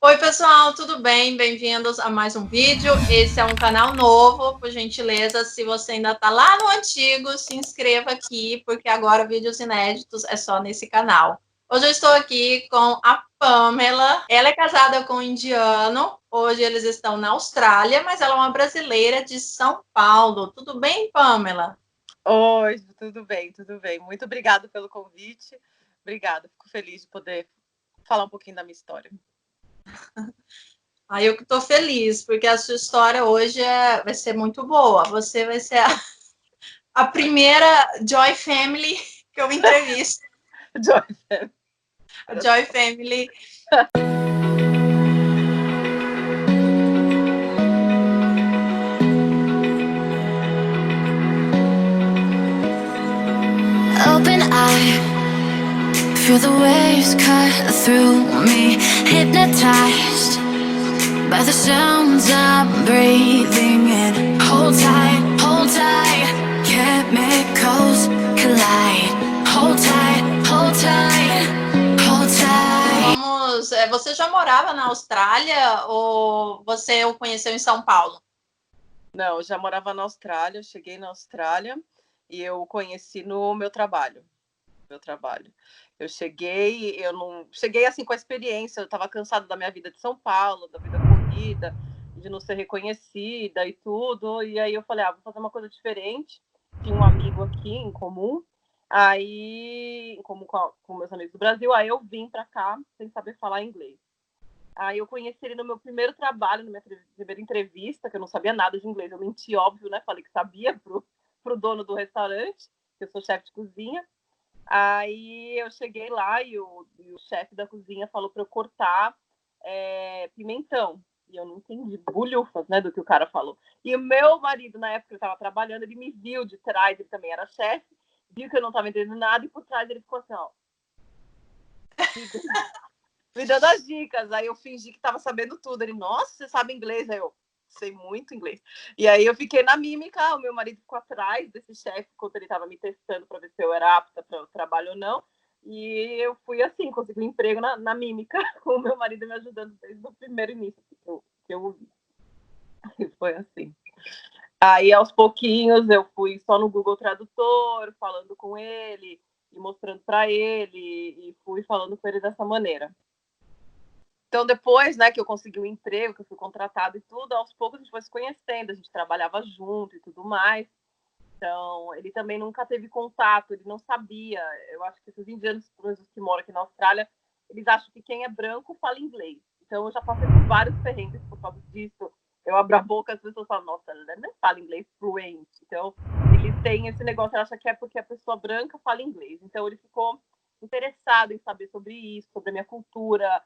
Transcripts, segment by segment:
Oi, pessoal, tudo bem? Bem-vindos a mais um vídeo. Esse é um canal novo, por gentileza, se você ainda está lá no antigo, se inscreva aqui, porque agora vídeos inéditos é só nesse canal. Hoje eu estou aqui com a Pamela. Ela é casada com um indiano. Hoje eles estão na Austrália, mas ela é uma brasileira de São Paulo. Tudo bem, Pamela? Oi, tudo bem, tudo bem. Muito obrigada pelo convite. Obrigada, fico feliz de poder falar um pouquinho da minha história. Eu que estou feliz, porque a sua história hoje vai ser muito boa. Você vai ser a primeira Joy Family que eu entrevisto. Joy Family. Joy Family. Open eye, feel the waves cut through me, hypnotized by the sounds I'm breathing in. Hold tight, chemicals collide. Hold tight, hold tight, hold tight. Você já morava na Austrália ou você o conheceu em São Paulo? Não, eu já morava na Austrália, eu cheguei na Austrália e eu conheci no meu trabalho. Eu não cheguei assim com a experiência, eu estava cansada da minha vida de São Paulo, da vida corrida, de não ser reconhecida e tudo, e aí eu falei, vou fazer uma coisa diferente. Tinha um amigo aqui em comum, aí em comum com meus amigos do Brasil, aí eu vim para cá sem saber falar inglês. Aí eu conheci ele no meu primeiro trabalho, na minha primeira entrevista, que eu não sabia nada de inglês, eu menti, óbvio, né? Falei que sabia pro dono do restaurante, que eu sou chefe de cozinha. Aí eu cheguei lá e o chefe da cozinha falou para eu cortar pimentão. E eu não entendi bulhufas, né, do que o cara falou. E o meu marido, na época que eu estava trabalhando, ele me viu de trás, ele também era chefe, viu que eu não estava entendendo nada e por trás ele ficou assim, ó. Me dando as dicas. Aí eu fingi que estava sabendo tudo. Ele, nossa, você sabe inglês? Aí eu, sei muito inglês. E aí eu fiquei na mímica, o meu marido ficou atrás desse chefe quando ele estava me testando para ver se eu era apta para o trabalho ou não. E eu fui assim, consegui um emprego na mímica, com o meu marido me ajudando desde o primeiro início que eu ouvi. E foi assim. Aí, aos pouquinhos, eu fui só no Google Tradutor, falando com ele, e mostrando para ele, e fui falando com ele dessa maneira. Então, depois, né, que eu consegui um emprego, que eu fui contratada e tudo, aos poucos a gente foi se conhecendo, a gente trabalhava junto e tudo mais. Então, ele também nunca teve contato, ele não sabia. Eu acho que esses indianos que moram aqui na Austrália, eles acham que quem é branco fala inglês. Então, eu já passei por vários perrengues por causa disso. Eu abro a boca, as pessoas falam, nossa, ela não fala inglês fluente. Então, eles têm esse negócio, acha que é porque a pessoa branca fala inglês. Então, ele ficou interessado em saber sobre isso, sobre a minha cultura.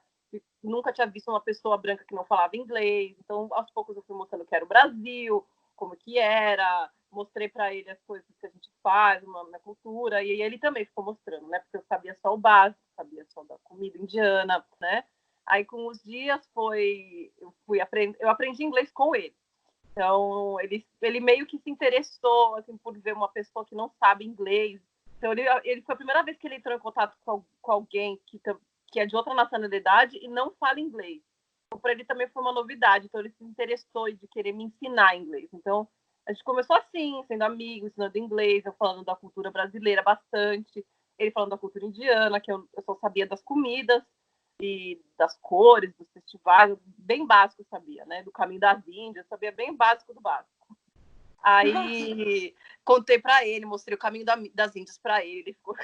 Nunca tinha visto uma pessoa branca que não falava inglês. Então, aos poucos, eu fui mostrando que era o Brasil, como que era, mostrei para ele as coisas que a gente faz na cultura, e ele também ficou mostrando, né? Porque eu sabia só o básico, sabia só da comida indiana, né? Aí, com os dias, eu aprendi inglês com ele. Então, ele meio que se interessou, assim, por ver uma pessoa que não sabe inglês. Então, ele foi a primeira vez que ele entrou em contato com alguém que é de outra nacionalidade e não fala inglês. Então, para ele também foi uma novidade. Então, ele se interessou de querer me ensinar inglês. Então, a gente começou assim, sendo amigos, ensinando inglês, eu falando da cultura brasileira bastante, ele falando da cultura indiana, que eu só sabia das comidas e das cores, dos festivais, bem básico eu sabia, né? Do Caminho das Índias, eu sabia bem básico do básico. Aí contei para ele, mostrei o Caminho das Índias para ele, ele ficou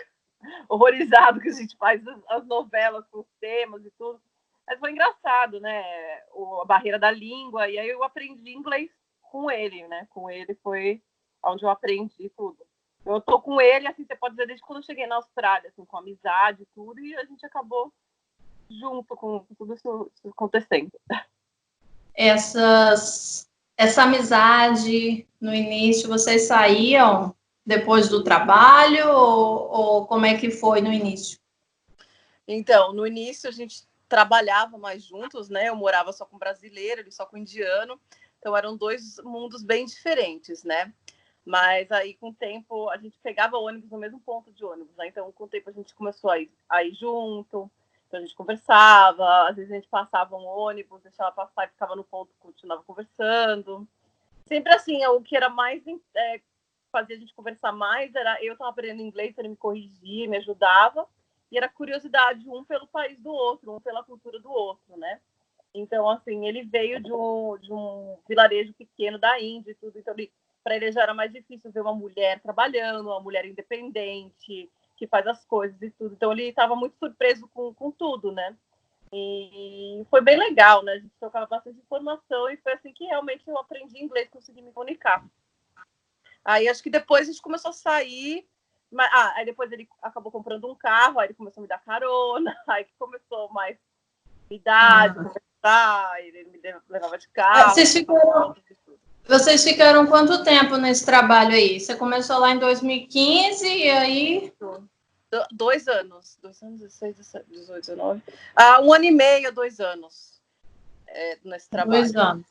horrorizado que a gente faz as novelas com os temas e tudo. Mas foi engraçado, né? A barreira da língua, e aí eu aprendi inglês com ele, né? Com ele foi onde eu aprendi tudo. Eu tô com ele, assim, você pode dizer, desde quando eu cheguei na Austrália, assim, com amizade e tudo, e a gente acabou junto com tudo isso acontecendo. Essa amizade, no início, vocês saíam depois do trabalho ou como é que foi no início? Então, no início a gente trabalhava mais juntos, né? Eu morava só com brasileiro, ele só com indiano. Então eram dois mundos bem diferentes, né? Mas aí, com o tempo, a gente pegava ônibus no mesmo ponto de ônibus, né? Então, com o tempo, a gente começou a ir junto. Então a gente conversava, às vezes a gente passava um ônibus, deixava passar e ficava no ponto, continuava conversando. Sempre assim, o que era mais fazia a gente conversar mais era eu estava aprendendo inglês, ele me corrigia, me ajudava, e era curiosidade um pelo país do outro, um pela cultura do outro, né? Então, assim, ele veio de um vilarejo pequeno da Índia e tudo, então para ele já era mais difícil ver uma mulher trabalhando, uma mulher independente, que faz as coisas e tudo. Então, ele estava muito surpreso com tudo, né? E foi bem legal, né? A gente trocava bastante informação e foi assim que realmente eu aprendi inglês, consegui me comunicar. Aí, acho que depois a gente começou a sair, aí depois ele acabou comprando um carro, aí ele começou a me dar carona, aí que começou mais idade, conversar, ele me levava de carro. Vocês ficaram quanto tempo nesse trabalho aí? Você começou lá em 2015 e aí... 2 anos. 2 anos, 16, 17, 18, 19. 1 ano e meio, 2 anos nesse trabalho. 2 anos.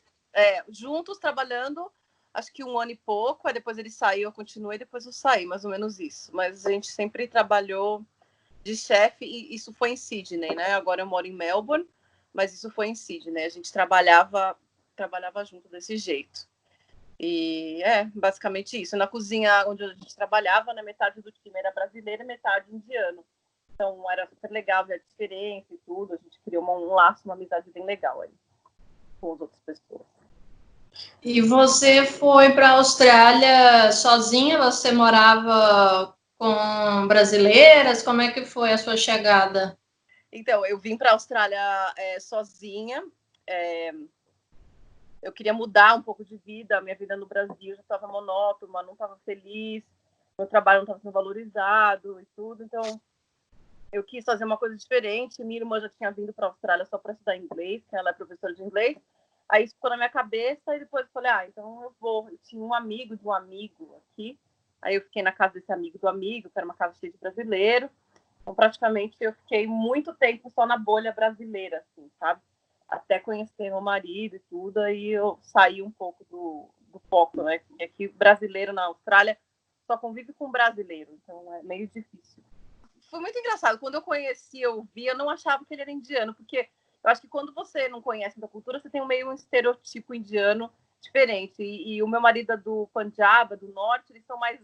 Juntos, trabalhando, acho que 1 ano e pouco. Aí depois ele saiu, eu continuei, depois eu saí, mais ou menos isso. Mas a gente sempre trabalhou de chefe, e isso foi em Sydney, né? Agora eu moro em Melbourne, mas isso foi em Sydney. A gente trabalhava junto desse jeito. E basicamente isso. Na cozinha onde a gente trabalhava, né, metade do time era brasileiro e metade indiano. Então era super legal ver a diferença e tudo. A gente criou um laço, uma amizade bem legal aí com as outras pessoas. E você foi para a Austrália sozinha? Você morava com brasileiras? Como é que foi a sua chegada? Então, eu vim para a Austrália sozinha. Eu queria mudar um pouco de vida. A minha vida no Brasil já estava monótona, não estava feliz. Meu trabalho não estava sendo valorizado e tudo. Então, eu quis fazer uma coisa diferente. Minha irmã já tinha vindo para a Austrália só para estudar inglês, que ela é professora de inglês. Aí isso ficou na minha cabeça e depois eu falei, então eu vou. Eu tinha um amigo de um amigo aqui. Aí eu fiquei na casa desse amigo do amigo, que era uma casa cheia de brasileiro. Então, praticamente, eu fiquei muito tempo só na bolha brasileira, assim, sabe? Até conhecer meu marido e tudo, aí eu saí um pouco do foco, né? Porque aqui brasileiro na Austrália só convive com brasileiro, então é meio difícil. Foi muito engraçado. Quando eu conheci, eu vi, eu não achava que ele era indiano, porque eu acho que quando você não conhece da cultura, você tem meio um estereotipo indiano diferente. E o meu marido é do Punjab, do norte, eles são mais...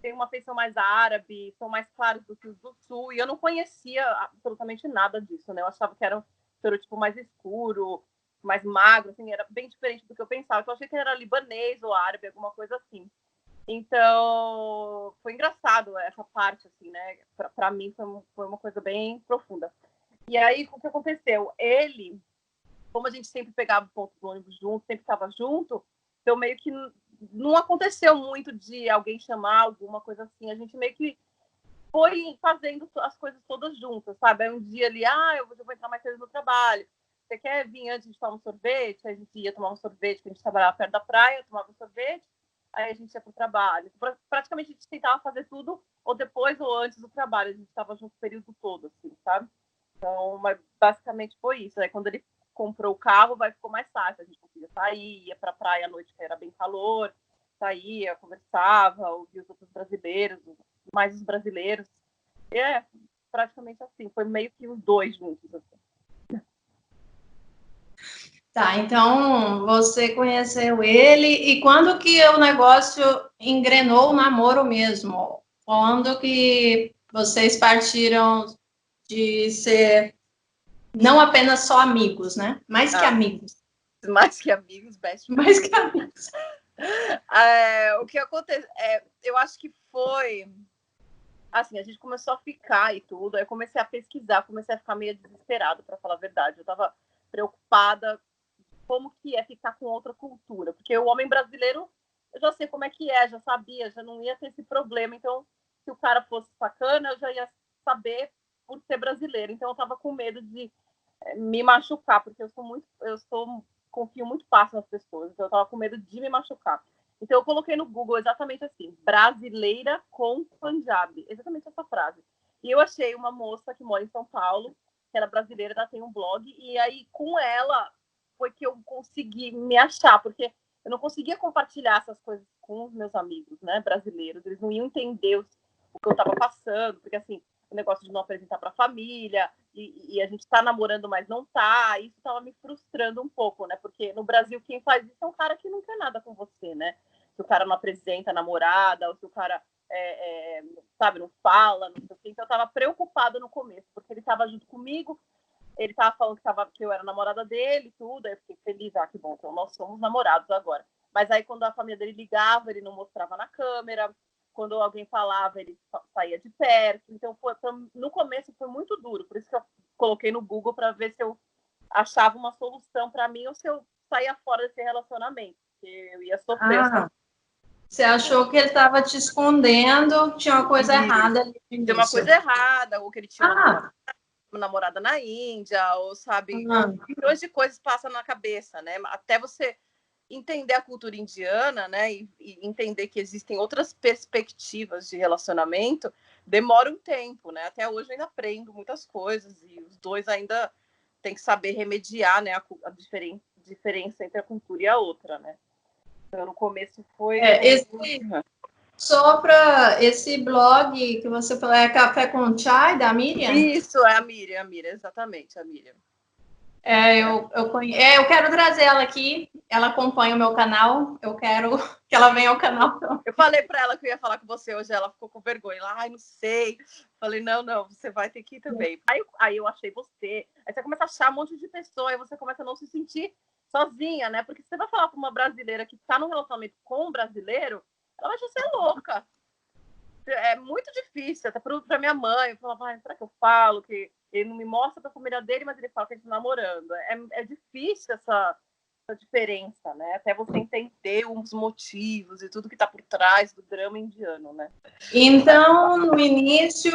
tem uma feição mais árabe, são mais claros do que os do sul, e eu não conhecia absolutamente nada disso, né? Eu achava que era um estereotipo mais escuro, mais magro, assim, era bem diferente do que eu pensava. Então, eu achei que ele era libanês ou árabe, alguma coisa assim. Então, foi engraçado essa parte, assim, né? Para mim, foi uma coisa bem profunda. E aí, o que aconteceu? Ele, como a gente sempre pegava o ponto do ônibus junto, sempre estava junto, então meio que não aconteceu muito de alguém chamar alguma coisa assim. A gente meio que foi fazendo as coisas todas juntas, sabe? Aí um dia ali, eu vou entrar mais cedo no trabalho. Você quer vir antes de tomar um sorvete? Aí a gente ia tomar um sorvete, porque a gente trabalhava perto da praia, tomava um sorvete, aí a gente ia para o trabalho. Praticamente a gente tentava fazer tudo ou depois ou antes do trabalho. A gente estava junto o período todo, assim, sabe? Então, mas basicamente foi isso. Aí quando ele comprou o carro, ficou mais fácil. A gente conseguia sair, ia para a praia à noite, que era bem calor, saía, conversava, ouvia os outros brasileiros, mais os brasileiros. E praticamente assim, foi meio que os dois juntos. Assim. Tá, então você conheceu ele, e quando que o negócio engrenou o namoro mesmo? Quando que vocês partiram de ser não apenas só amigos, né? Mais que amigos. Mais que amigos, best friends. Mais que amigos. O que aconteceu, eu acho que foi assim, a gente começou a ficar e tudo, aí eu comecei a pesquisar, comecei a ficar meio desesperada, para falar a verdade. Eu estava preocupada como que é ficar com outra cultura, porque o homem brasileiro, eu já sei como é que já sabia, já não ia ter esse problema. Então, se o cara fosse sacana, eu já ia saber por ser brasileiro. Então, eu estava com medo de me machucar, porque confio muito fácil nas pessoas, então eu estava com medo de me machucar. Então, eu coloquei no Google exatamente assim, brasileira com Punjab, exatamente essa frase. E eu achei uma moça que mora em São Paulo, que ela é brasileira, ela tem um blog, e aí com ela foi que eu consegui me achar, porque eu não conseguia compartilhar essas coisas com os meus amigos, né, brasileiros. Eles não iam entender o que eu estava passando, porque assim, o negócio de não apresentar para a família, e a gente tá namorando, mas não tá, isso tava me frustrando um pouco, né? Porque no Brasil quem faz isso é um cara que não quer nada com você, né? Se o cara não apresenta a namorada, ou se o cara, sabe, não fala, não sei o quê. Então eu tava preocupada no começo, porque ele tava junto comigo, ele tava falando que eu era namorada dele, tudo, aí eu fiquei feliz, que bom, então nós somos namorados agora. Mas aí quando a família dele ligava, ele não mostrava na câmera, quando alguém falava, ele saía de perto. Então, no começo foi muito duro. Por isso que eu coloquei no Google para ver se eu achava uma solução para mim ou se eu saía fora desse relacionamento, porque eu ia sofrer. Você achou que ele estava te escondendo, tinha uma coisa errada ali no Tinha uma coisa errada, ou que ele tinha uma namorada na Índia, ou sabe, milhões de coisas passam na cabeça, né? Até você entender a cultura indiana, né, e entender que existem outras perspectivas de relacionamento, demora um tempo, né? Até hoje eu ainda aprendo muitas coisas e os dois ainda têm que saber remediar, né, a diferença entre a cultura e a outra, né? Então, no começo foi... Só para esse blog que você falou, é Café com Chai, da Miriam? Isso, é a Miriam, exatamente, a Miriam. Eu quero trazer ela aqui, ela acompanha o meu canal, eu quero que ela venha ao canal. Eu falei para ela que eu ia falar com você hoje, ela ficou com vergonha, não sei. Falei, não, você vai ter que ir também. Aí eu achei você, aí você começa a achar um monte de pessoa, aí você começa a não se sentir sozinha, né? Porque você vai falar com uma brasileira que está num relacionamento com um brasileiro, ela vai achar você louca. É muito difícil, até para minha mãe, eu falava, será que eu falo que ele não me mostra para a família dele, mas ele fala que a gente está namorando. É difícil essa diferença, né? Até você entender os motivos e tudo que está por trás do drama indiano, né? Então, no início,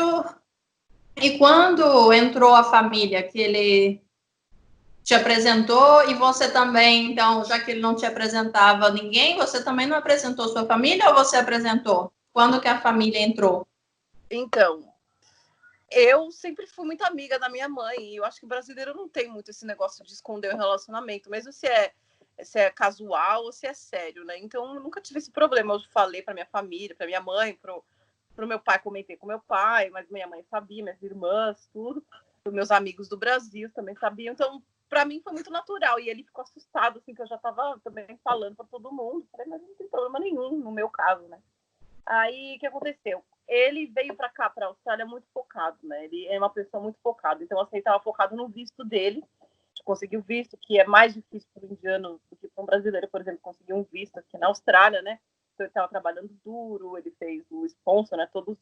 e quando entrou a família, que ele te apresentou, e você também, então, já que ele não te apresentava ninguém, você também não apresentou sua família ou você apresentou? Quando que a família entrou? Então, eu sempre fui muito amiga da minha mãe, e eu acho que o brasileiro não tem muito esse negócio de esconder o relacionamento, mesmo se é casual ou se é sério, né? Então, eu nunca tive esse problema. Eu falei para minha família, para minha mãe, pro meu pai, comentei com meu pai, mas minha mãe sabia, minhas irmãs, tudo. Os meus amigos do Brasil também sabiam. Então, para mim foi muito natural. E ele ficou assustado, assim, que eu já estava também falando para todo mundo. Falei, mas não tem problema nenhum no meu caso, né? Aí, o que aconteceu? Ele veio para cá, para a Austrália, muito focado, né? Ele é uma pessoa muito focada. Então, assim, ele estava focado no visto dele. Conseguiu visto, que é mais difícil para o indiano do que para um brasileiro, por exemplo, conseguir um visto aqui na Austrália, né? Então, ele estava trabalhando duro, ele fez o sponsor, né? Tudo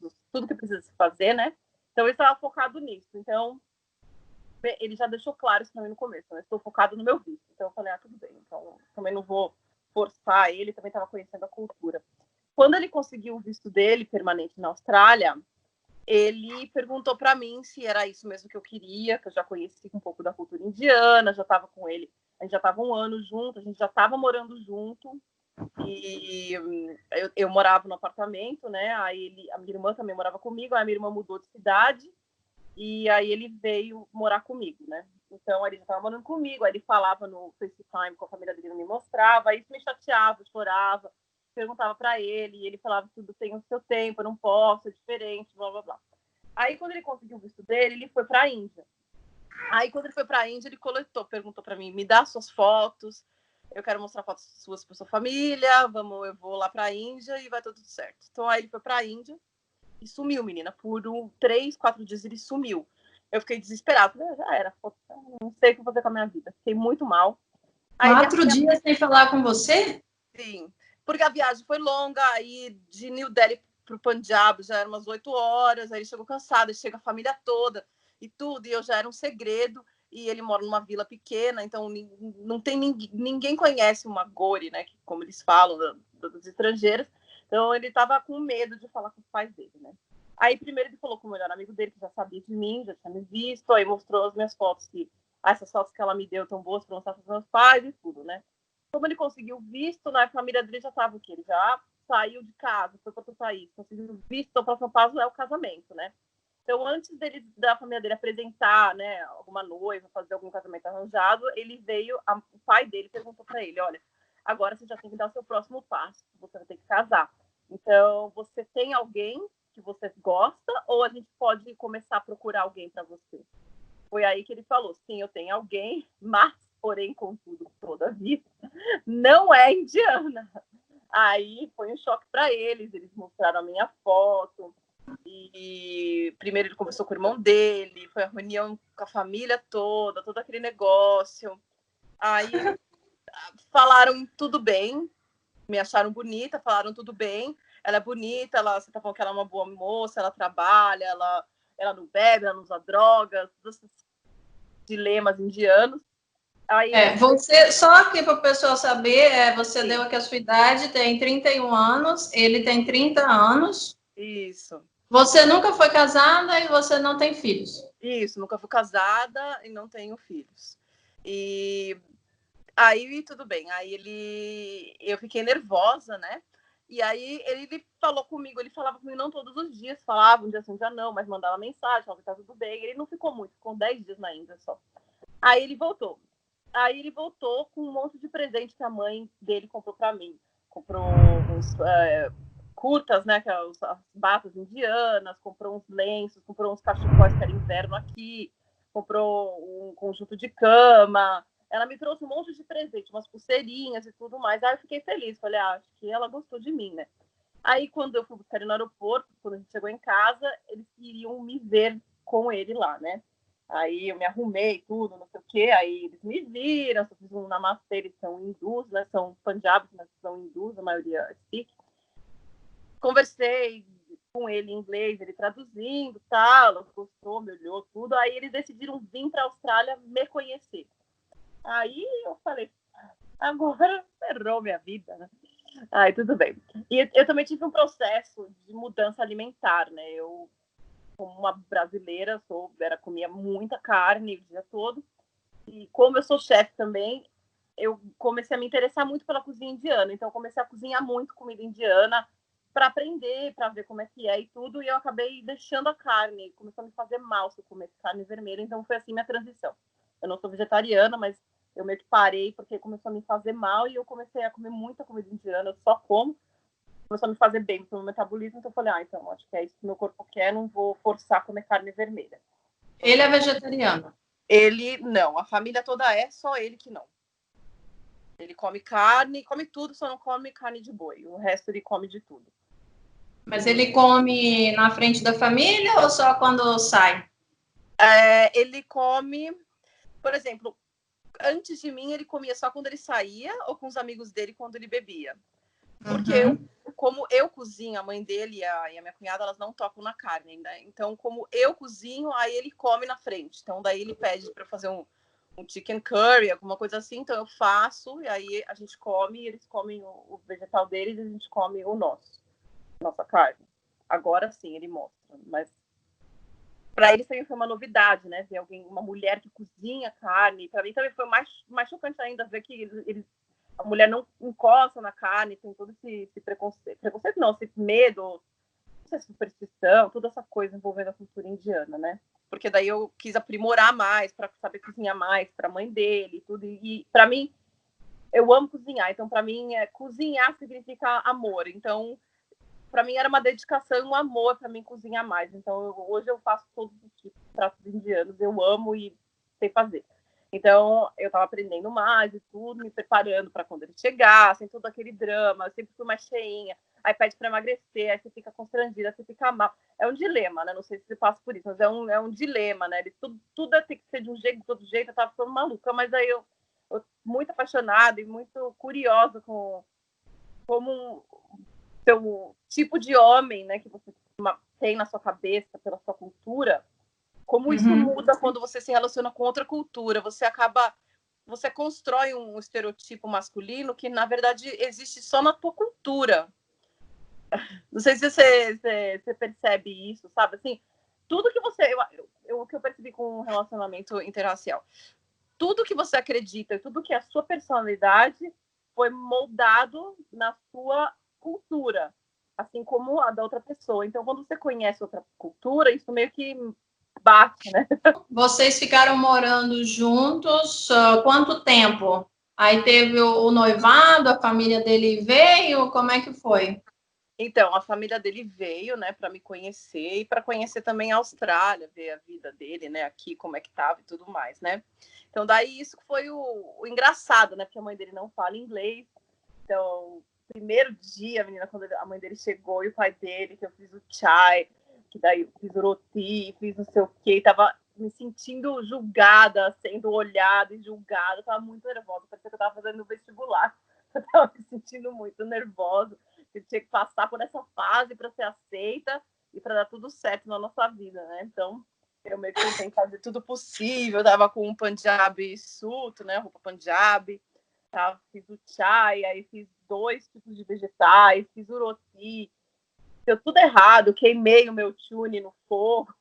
que precisa se fazer, né? Então, ele estava focado nisso. Então, ele já deixou claro isso também no começo, né? Estou focado no meu visto. Então, eu falei, tudo bem. Então, também não vou forçar ele, também estava conhecendo a cultura. Quando ele conseguiu o visto dele permanente na Austrália, ele perguntou para mim se era isso mesmo que eu queria, que eu já conheci um pouco da cultura indiana, já estava com ele, a gente já estava 1 ano junto, a gente já estava morando junto, e eu morava no apartamento, né? Aí a minha irmã também morava comigo, aí a minha irmã mudou de cidade, e aí ele veio morar comigo, né? Então, ele já estava morando comigo, aí ele falava no FaceTime com a família dele, não me mostrava, aí isso me chateava, eu chorava, perguntava para ele, e ele falava que tudo tem o seu tempo, eu não posso, é diferente, blá, blá, blá. Aí, quando ele conseguiu o visto dele, ele foi para a Índia. Aí, quando ele foi para a Índia, ele perguntou para mim, me dá suas fotos, eu quero mostrar fotos suas para sua família, eu vou lá para a Índia e vai tudo certo. Então, aí ele foi para a Índia e sumiu, menina. Por 3, 4 dias ele sumiu. Eu fiquei desesperada, já era, não sei o que fazer com a minha vida. Fiquei muito mal. Aí, 4 dias sem falar com você? Sim, porque a viagem foi longa, aí de New Delhi para o Punjab já eram umas 8 horas, aí ele chegou cansado, aí chega a família toda e tudo, e eu já era um segredo, e ele mora numa vila pequena, então não tem ninguém conhece uma Gori, né, como eles falam, dos estrangeiros, então ele estava com medo de falar com os pais dele, né. Aí primeiro ele falou com o melhor amigo dele, que já sabia de mim, já tinha me visto, aí mostrou as minhas fotos, essas fotos que ela me deu tão boas para mostrar para os meus pais e tudo, né. Como ele conseguiu visto, né, a família dele já estava o quê? Ele já saiu de casa, foi para outro país, conseguiu visto, então o próximo passo é o casamento, né? Então, antes da família dele apresentar, né, alguma noiva, fazer algum casamento arranjado, o pai dele perguntou para ele, olha, agora você já tem que dar o seu próximo passo, você vai ter que casar. Então, você tem alguém que você gosta ou a gente pode começar a procurar alguém para você? Foi aí que ele falou, sim, eu tenho alguém, mas, porém, contudo, todavia, não é indiana. Aí foi um choque para eles mostraram a minha foto, e primeiro ele conversou com o irmão dele, foi a reunião com a família toda, todo aquele negócio. Aí falaram tudo bem, me acharam bonita, falaram tudo bem, ela é bonita, você tá falando que ela é uma boa moça, ela trabalha, ela não bebe, ela não usa drogas, todos esses dilemas indianos. Aí, você, só aqui para o pessoal saber, você deu aqui a sua idade, tem 31 anos, ele tem 30 anos. Isso. Você nunca foi casada e você não tem filhos. Isso, nunca fui casada e não tenho filhos. E aí, tudo bem. Aí eu fiquei nervosa, né? E aí ele falou comigo, ele falava comigo não todos os dias, falava um dia sim, um dia não, mas mandava mensagem, falava que tá tudo bem. Ele não ficou muito, ficou 10 dias na Índia só. Aí ele voltou. Com um monte de presente que a mãe dele comprou para mim. Comprou uns curtas, né, que as batas indianas, comprou uns lenços, comprou uns cachecóis que era inverno aqui, comprou um conjunto de cama. Ela me trouxe um monte de presente, umas pulseirinhas e tudo mais. Aí eu fiquei feliz, falei, acho que ela gostou de mim, né? Aí quando eu fui buscar ele no aeroporto, quando a gente chegou em casa, eles queriam me ver com ele lá, né? Aí eu me arrumei, tudo, não sei o quê. Aí eles me viram, eu fiz um namastê, eles são hindus, né? São punjabis, mas são hindus, a maioria é sikh. Conversei com ele em inglês, ele traduzindo, tal, gostou, me olhou, tudo. Aí eles decidiram vir para a Austrália me conhecer. Aí eu falei, agora ferrou minha vida, né? Aí tudo bem. E eu também tive um processo de mudança alimentar, né? Eu, como uma brasileira, comia muita carne o dia todo. E como eu sou chefe também, eu comecei a me interessar muito pela cozinha indiana. Então eu comecei a cozinhar muito comida indiana para aprender, para ver como é que é e tudo. E eu acabei deixando a carne, começou a me fazer mal se eu comesse carne vermelha. Então foi assim minha transição. Eu não sou vegetariana, mas eu meio que parei porque começou a me fazer mal e eu comecei a comer muita comida indiana, eu só como. Começou a me fazer bem pro meu metabolismo, então eu falei, então acho que é isso que meu corpo quer, não vou forçar a comer carne vermelha. Ele é vegetariano? Ele não, a família toda é, só ele que não. Ele come carne, come tudo, só não come carne de boi. O resto ele come de tudo. Mas ele come na frente da família ou só quando sai? Ele come, por exemplo, antes de mim ele comia só quando ele saía ou com os amigos dele quando ele bebia. Porque como eu cozinho, a mãe dele e a minha cunhada, elas não tocam na carne ainda. Então, como eu cozinho, aí ele come na frente. Então, daí ele pede para fazer um chicken curry, alguma coisa assim. Então, eu faço e aí a gente come, eles comem o vegetal deles e a gente come o nossa carne. Agora sim, ele mostra. Mas para eles também foi uma novidade, né? Ver uma mulher que cozinha carne. Para mim também foi mais chocante ainda ver que a mulher não encosta na carne, tem todo esse preconceito. Preconceito não, esse medo, essa superstição, toda essa coisa envolvendo a cultura indiana, né? Porque daí eu quis aprimorar mais, para saber cozinhar mais, para a mãe dele e tudo. E para mim, eu amo cozinhar. Então, para mim, cozinhar significa amor. Então, para mim, era uma dedicação e um amor para mim cozinhar mais. Então, hoje eu faço todos os tipos de pratos indianos. Eu amo e sei fazer. Então, eu estava aprendendo mais e tudo, me preparando para quando ele chegar, sem todo aquele drama. Eu sempre fui mais cheinha. Aí pede para emagrecer, aí você fica constrangida, você fica mal. É um dilema, né? Não sei se você passa por isso, mas é um dilema, né? Tudo tem que ser de um jeito, de todo jeito. Eu estava ficando maluca, mas aí eu muito apaixonada e muito curiosa com como seu tipo de homem, né? Que você tem na sua cabeça, pela sua cultura. Como isso muda quando você se relaciona com outra cultura. Você constrói um estereotipo masculino que, na verdade, existe só na tua cultura. Não sei se você percebe isso, sabe? Assim, tudo que você... O que eu percebi com um relacionamento interracial. Tudo que você acredita, tudo que é a sua personalidade foi moldado na sua cultura, assim como a da outra pessoa. Então, quando você conhece outra cultura, isso meio que bate, né? Vocês ficaram morando juntos quanto tempo? Aí teve o noivado, a família dele veio, como é que foi? Então, a família dele veio, né, para me conhecer e para conhecer também a Austrália, ver a vida dele, né, aqui, como é que tava e tudo mais, né? Então, daí isso foi o engraçado, né, porque a mãe dele não fala inglês. Então, primeiro dia, menina, quando a mãe dele chegou e o pai dele, que eu fiz o chai, que daí eu fiz o roti, fiz não sei o quê, tava me sentindo julgada, sendo olhada e julgada, tava muito nervosa, parecia que eu tava fazendo vestibular, eu tava me sentindo muito nervosa, eu tinha que passar por essa fase para ser aceita e para dar tudo certo na nossa vida, né? Então, eu meio que tentei fazer tudo possível, eu tava com um Punjabi suit, né, roupa Punjabi, tá? Fiz o chai, aí fiz 2 tipos de vegetais, fiz o roti, deu tudo errado, queimei o meu tune no fogo,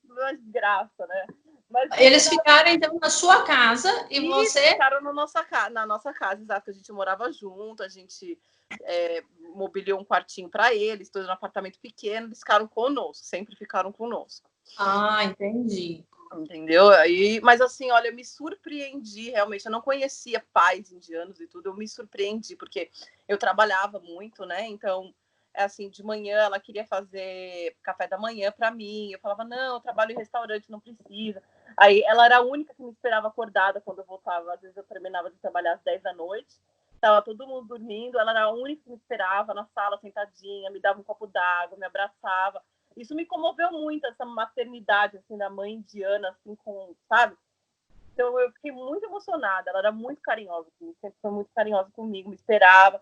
uma desgraça, né? Mas eles ficaram, então, na sua casa e você... ficaram na nossa casa, exato, a gente morava junto, a gente mobiliou um quartinho para eles, todos no apartamento pequeno, eles ficaram conosco, sempre ficaram conosco. Ah, entendi. Entendeu? Aí, mas assim, olha, eu me surpreendi realmente. Eu não conhecia pais indianos e tudo, eu me surpreendi, porque eu trabalhava muito, né? Então, assim, de manhã ela queria fazer café da manhã para mim. Eu falava, não, eu trabalho em restaurante, não precisa. Aí ela era a única que me esperava acordada quando eu voltava. Às vezes eu terminava de trabalhar às 10 da noite, tava todo mundo dormindo, ela era a única que me esperava na sala, sentadinha, me dava um copo d'água, me abraçava. Isso me comoveu muito, essa maternidade, assim, da mãe indiana, assim, sabe? Então, eu fiquei muito emocionada. Ela era muito carinhosa comigo, sempre foi muito carinhosa comigo, me esperava,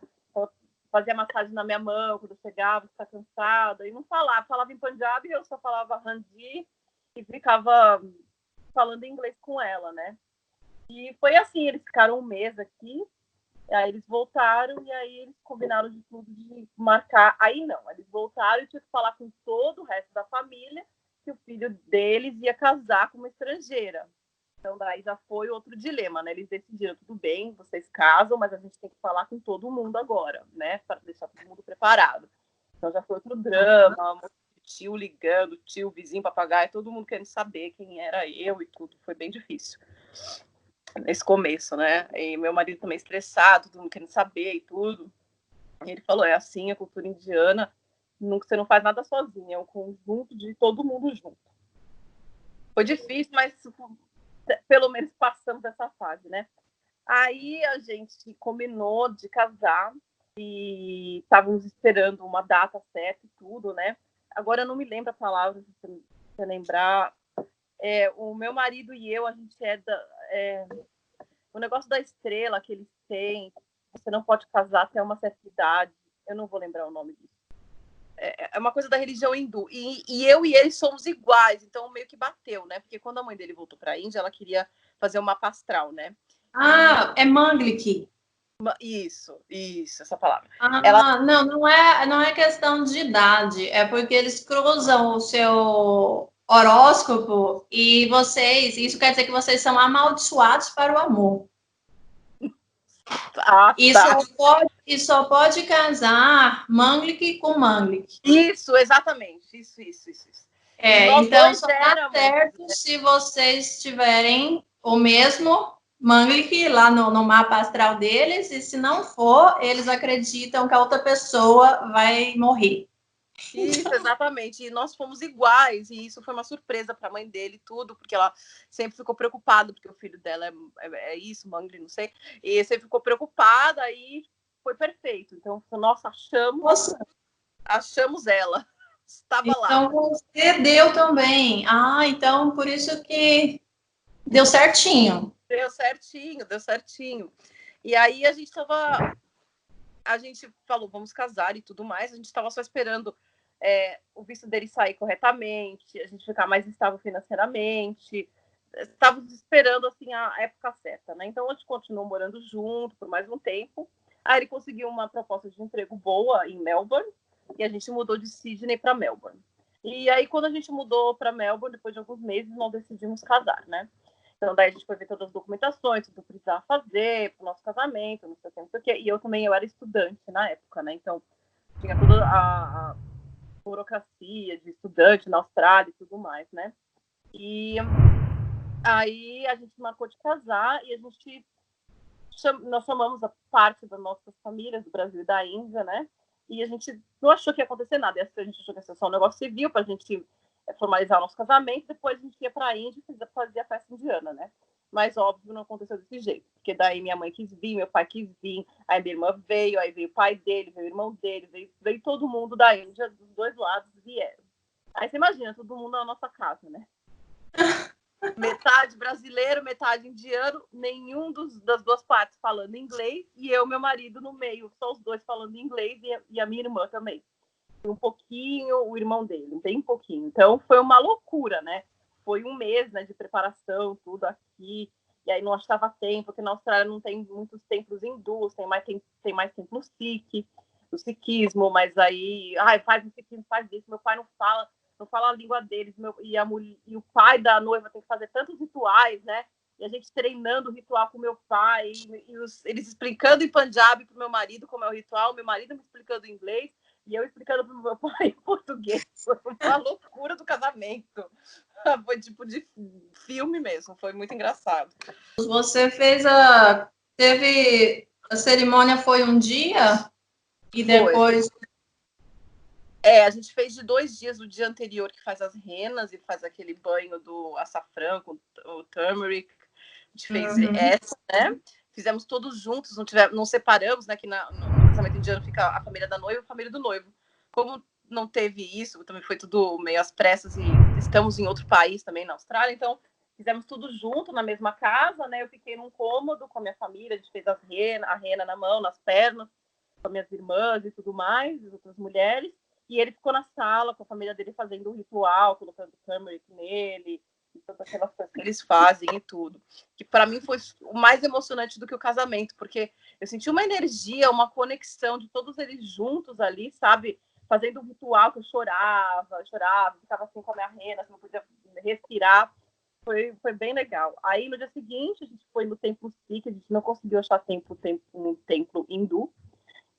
fazia massagem na minha mão quando eu chegava, ficava cansada, e não falava em Punjabi, eu só falava Hindi e ficava falando inglês com ela, né? E foi assim, eles ficaram um mês aqui, aí eles voltaram e aí eles combinaram de tudo, de marcar. Aí não, eles voltaram e tinha que falar com todo o resto da família que o filho deles ia casar com uma estrangeira. Então daí já foi outro dilema, né? Eles decidiram, tudo bem, vocês casam, mas a gente tem que falar com todo mundo agora, né? Para deixar todo mundo preparado. Então já foi outro drama, tio ligando, tio, vizinho, papagaio, todo mundo querendo saber quem era eu e tudo. Foi bem difícil nesse começo, né? E meu marido também estressado, todo mundo querendo saber e tudo. E ele falou, é assim, a cultura indiana, você não faz nada sozinho, é um conjunto de todo mundo junto. Foi difícil, mas pelo menos passamos essa fase, né? Aí a gente combinou de casar e estávamos esperando uma data certa e tudo, né? Agora eu não me lembro a palavra, se você lembrar. O meu marido e eu, a gente o negócio da estrela que eles têm, você não pode casar até uma certa idade, eu não vou lembrar o nome disso. É uma coisa da religião hindu. E eu e ele somos iguais, então meio que bateu, né? Porque quando a mãe dele voltou para a Índia, ela queria fazer uma mapa astral, né? Ah, é Manglik. Isso, essa palavra. Não é questão de idade, é porque eles cruzam o seu horóscopo e isso quer dizer que vocês são amaldiçoados para o amor. E só pode casar Manglik com Manglik. Isso, exatamente. Isso. Então só dá certo se vocês tiverem o mesmo Manglik lá no mapa astral deles, e se não for, eles acreditam que a outra pessoa vai morrer. Isso, exatamente. E nós fomos iguais, e isso foi uma surpresa para a mãe dele, tudo, porque ela sempre ficou preocupada, porque o filho dela é isso, Mangli, não sei, e sempre ficou preocupada, e foi perfeito. Então, nós achamos ela, estava lá. Então, você deu também. Então, por isso que deu certinho. Deu certinho. E aí, a gente falou, vamos casar e tudo mais, a gente estava só esperando o visto dele sair corretamente, a gente ficar mais estável financeiramente, estávamos esperando assim a época certa, né? Então a gente continuou morando junto por mais um tempo. Aí ele conseguiu uma proposta de emprego boa em Melbourne e a gente mudou de Sydney para Melbourne. E aí quando a gente mudou para Melbourne, depois de alguns meses, nós decidimos casar, né? Então daí a gente foi ver todas as documentações, tudo que precisava fazer para o nosso casamento, não sei o que. E eu era estudante na época, né? Então tinha toda a burocracia de estudante na Austrália e tudo mais, né? E aí a gente marcou de casar e nós chamamos a parte das nossas famílias do Brasil e da Índia, né? e a gente não achou que ia acontecer nada. E a gente achou que ia ser só um negócio civil para a gente formalizar o nosso casamento, depois a gente ia para a Índia e fazia a festa indiana, né? Mas, óbvio, não aconteceu desse jeito, porque daí minha mãe quis vir, meu pai quis vir, aí minha irmã veio, aí veio o pai dele, veio o irmão dele, veio todo mundo da Índia, dos dois lados vieram. Aí você imagina, todo mundo na nossa casa, né? Metade brasileiro, metade indiano, nenhum das duas partes falando inglês, e eu e meu marido no meio, só os dois falando inglês, e a minha irmã também. Um pouquinho, o irmão dele, bem pouquinho. Então, foi uma loucura, né? Foi um mês, né, de preparação, tudo aqui, e aí não achava tempo, porque na Austrália não tem muitos templos hindus, tem mais templo sikh, do sikhismo, mas aí, faz o sikhismo, faz isso, meu pai não fala a língua deles, e o pai da noiva tem que fazer tantos rituais, né? E a gente treinando o ritual com meu pai, eles explicando em Punjabi pro meu marido como é o ritual, meu marido me explicando em inglês, e eu explicando pro meu pai em português. Foi uma loucura do casamento. Foi tipo de filme mesmo, foi muito engraçado. Você teve a cerimônia foi um dia e depois... A gente fez de 2 dias, o dia anterior que faz as renas e faz aquele banho do açafrão com o turmeric. A gente fez essa, né? Fizemos todos juntos, não separamos, né? Que no casamento indiano fica a família da noiva e a família do noivo. Como não teve isso, também foi tudo meio às pressas e estamos em outro país também, na Austrália, então fizemos tudo junto na mesma casa, né? Eu fiquei num cômodo com a minha família, a gente fez a rena na mão, nas pernas, com as minhas irmãs e tudo mais, as outras mulheres. E ele ficou na sala com a família dele fazendo um ritual, colocando turmeric nele, e todas aquelas coisas que eles fazem e tudo. Que para mim foi o mais emocionante do que o casamento, porque eu senti uma energia, uma conexão de todos eles juntos ali, sabe? Fazendo um ritual que eu chorava, ficava assim com a minha rena, assim, não podia respirar. Foi bem legal. Aí no dia seguinte a gente foi no templo Sikh, a gente não conseguiu achar no templo hindu.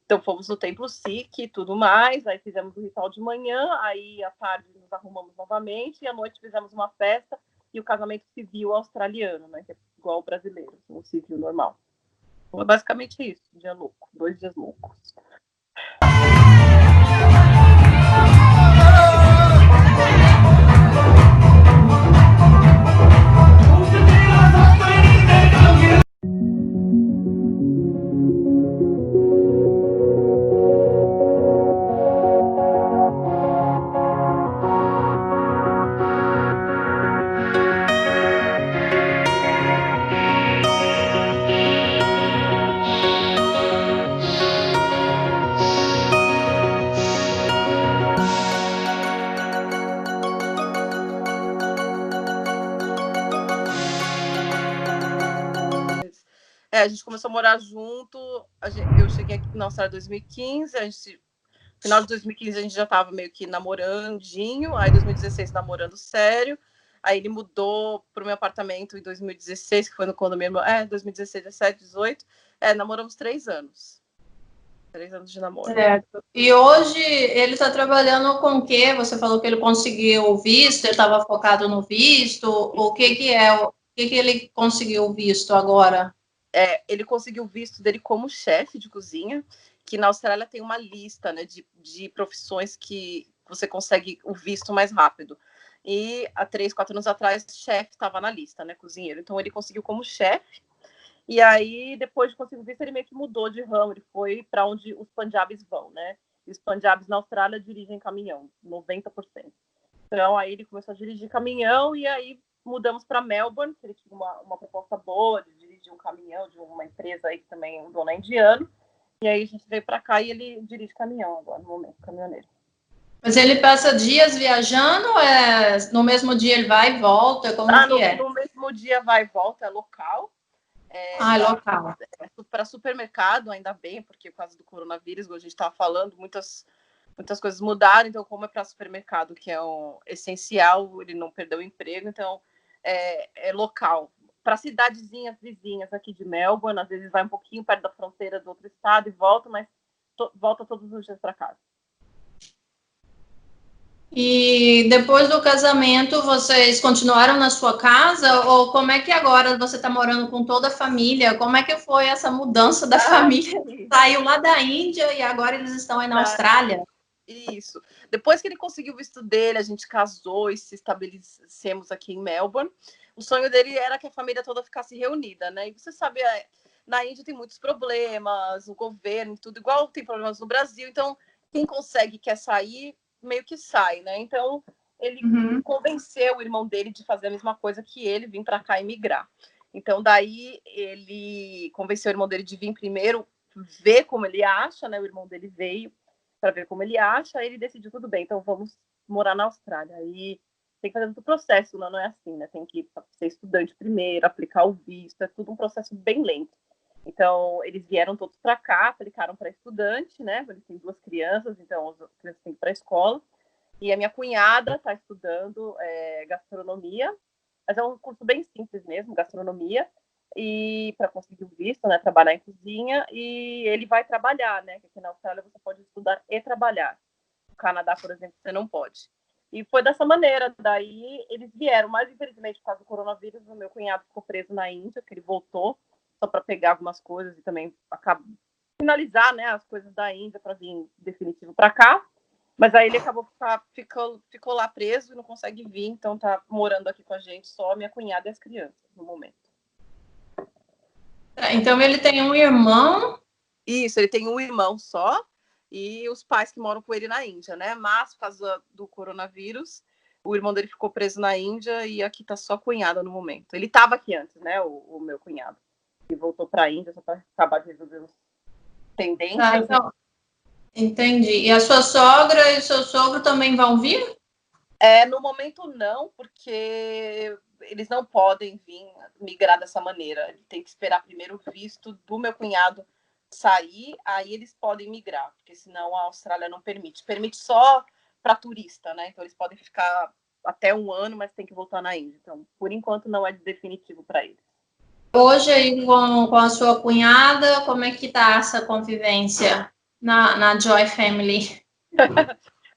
Então, fomos no templo Sikh e tudo mais, aí fizemos o ritual de manhã, aí à tarde nos arrumamos novamente, e à noite fizemos uma festa e o casamento civil australiano, né, que é igual ao brasileiro, o civil normal. Então, é basicamente isso, um dia louco, 2 dias loucos. A gente começou a morar junto, eu cheguei aqui na Austrália em 2015, no final de 2015 a gente já estava meio que namorandinho, aí em 2016 namorando sério, aí ele mudou para o meu apartamento em 2016, que foi no condomínio, 2016, 17, 18, namoramos 3 anos. 3 anos de namoro. Certo. E hoje ele está trabalhando com o quê? Você falou que ele conseguiu o visto, ele estava focado no visto, o que ele conseguiu o visto agora? Ele conseguiu o visto dele como chefe de cozinha, que na Austrália tem uma lista, né, de profissões que você consegue o visto mais rápido. E há 3, 4 anos atrás, chefe estava na lista, né, cozinheiro. Então ele conseguiu como chefe. E aí, depois de conseguir o visto, ele meio que mudou de ramo. Ele foi para onde os Punjabis vão, né? E os Punjabis na Austrália dirigem caminhão, 90%. Então aí ele começou a dirigir caminhão e aí mudamos para Melbourne, que ele tinha uma proposta boa de dirigir um caminhão de uma empresa aí que também é um dono indiano. E aí a gente veio para cá e ele dirige caminhão agora, no momento, caminhoneiro. Mas ele passa dias viajando, no mesmo dia ele vai e volta, como que é? No mesmo dia vai e volta, é local. Local. Para supermercado, ainda bem, porque por causa do coronavírus, como a gente estava falando, muitas coisas mudaram, então como é para supermercado, que é essencial, ele não perdeu o emprego, então é local. Para cidadezinhas vizinhas aqui de Melbourne, às vezes vai um pouquinho perto da fronteira do outro estado e volta, mas volta todos os dias para casa. E depois do casamento, vocês continuaram na sua casa? Ou como é que agora você está morando com toda a família? Como é que foi essa mudança da família? Saiu lá da Índia e agora eles estão aí na Austrália. Isso. Depois que ele conseguiu o visto dele, a gente casou e se estabelecemos aqui em Melbourne. O sonho dele era que a família toda ficasse reunida, né? E você sabe, na Índia tem muitos problemas, o governo, tudo igual tem problemas no Brasil. Então, quem consegue quer sair, meio que sai, né? Então, ele convenceu o irmão dele de fazer a mesma coisa que ele, vir para cá e migrar. Então, daí ele convenceu o irmão dele de vir primeiro, ver como ele acha, né? O irmão dele veio para ver como ele acha, aí ele decidiu, tudo bem, então vamos morar na Austrália. Aí tem que fazer todo o processo, não é assim, né? Tem que ser estudante primeiro, aplicar o visto, é tudo um processo bem lento. Então, eles vieram todos para cá, aplicaram para estudante, né? Eles têm 2 crianças, então as crianças têm que ir para a escola. E a minha cunhada está estudando gastronomia, mas é um curso bem simples mesmo, gastronomia, e para conseguir o visto, né, trabalhar em cozinha, e ele vai trabalhar, né, que aqui na Austrália você pode estudar e trabalhar. No Canadá, por exemplo, você não pode. E foi dessa maneira, daí eles vieram, mas infelizmente por causa do coronavírus, o meu cunhado ficou preso na Índia, que ele voltou só para pegar algumas coisas e também finalizar, né, as coisas da Índia para vir definitivo para cá. Mas aí ele ficou lá preso e não consegue vir, então tá morando aqui com a gente só minha cunhada e as crianças no momento. Então ele tem um irmão? Isso, ele tem um irmão só e os pais que moram com ele na Índia, né? Mas por causa do coronavírus, o irmão dele ficou preso na Índia e aqui tá só a cunhada no momento. Ele tava aqui antes, né? O meu cunhado. E voltou pra Índia só para acabar de resolver os pendências. Então, entendi. E a sua sogra e o seu sogro também vão vir? No momento não, porque eles não podem vir migrar dessa maneira. Ele tem que esperar primeiro o visto do meu cunhado sair, aí eles podem migrar, porque senão a Austrália não permite. Permite só para turista, né? Então eles podem ficar até 1 ano, mas tem que voltar na Índia. Então, por enquanto, não é definitivo para eles. Hoje aí com a sua cunhada, como é que tá essa convivência na Joy Family?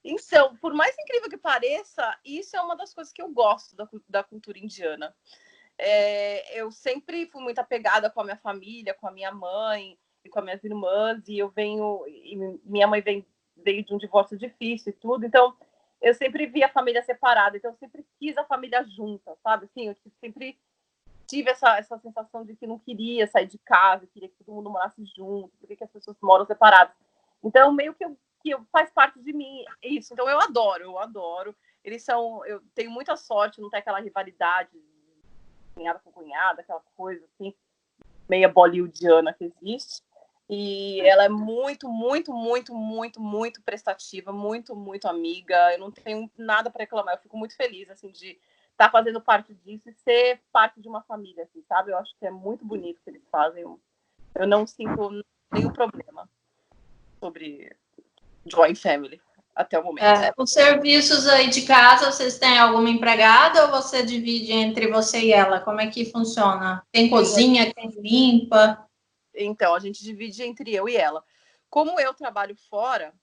Então, por mais incrível que pareça, isso é uma das coisas que eu gosto da cultura indiana. Eu sempre fui muito apegada com a minha família, com a minha mãe e com as minhas irmãs, e minha mãe veio de um divórcio difícil e tudo, então eu sempre vi a família separada, então eu sempre quis a família junta, sabe? Assim, eu sempre tive essa sensação de que não queria sair de casa, queria que todo mundo morasse junto, porque as pessoas moram separadas. Então, meio que faz parte de mim isso. Então, eu adoro. Eu tenho muita sorte, não tem aquela rivalidade cunhada com cunhada, aquela coisa assim, meia bollywoodiana que existe. E ela é muito, muito, muito, muito, muito prestativa, muito, muito amiga. Eu não tenho nada para reclamar. Eu fico muito feliz, assim, de estar fazendo parte disso e ser parte de uma família, assim, sabe? Eu acho que é muito bonito o que eles fazem. Eu não sinto nenhum problema sobre Joint Family até o momento. Os serviços aí de casa, vocês têm alguma empregada ou você divide entre você e ela? Como é que funciona? Tem cozinha, quem limpa? Então, a gente divide entre eu e ela. Como eu trabalho fora,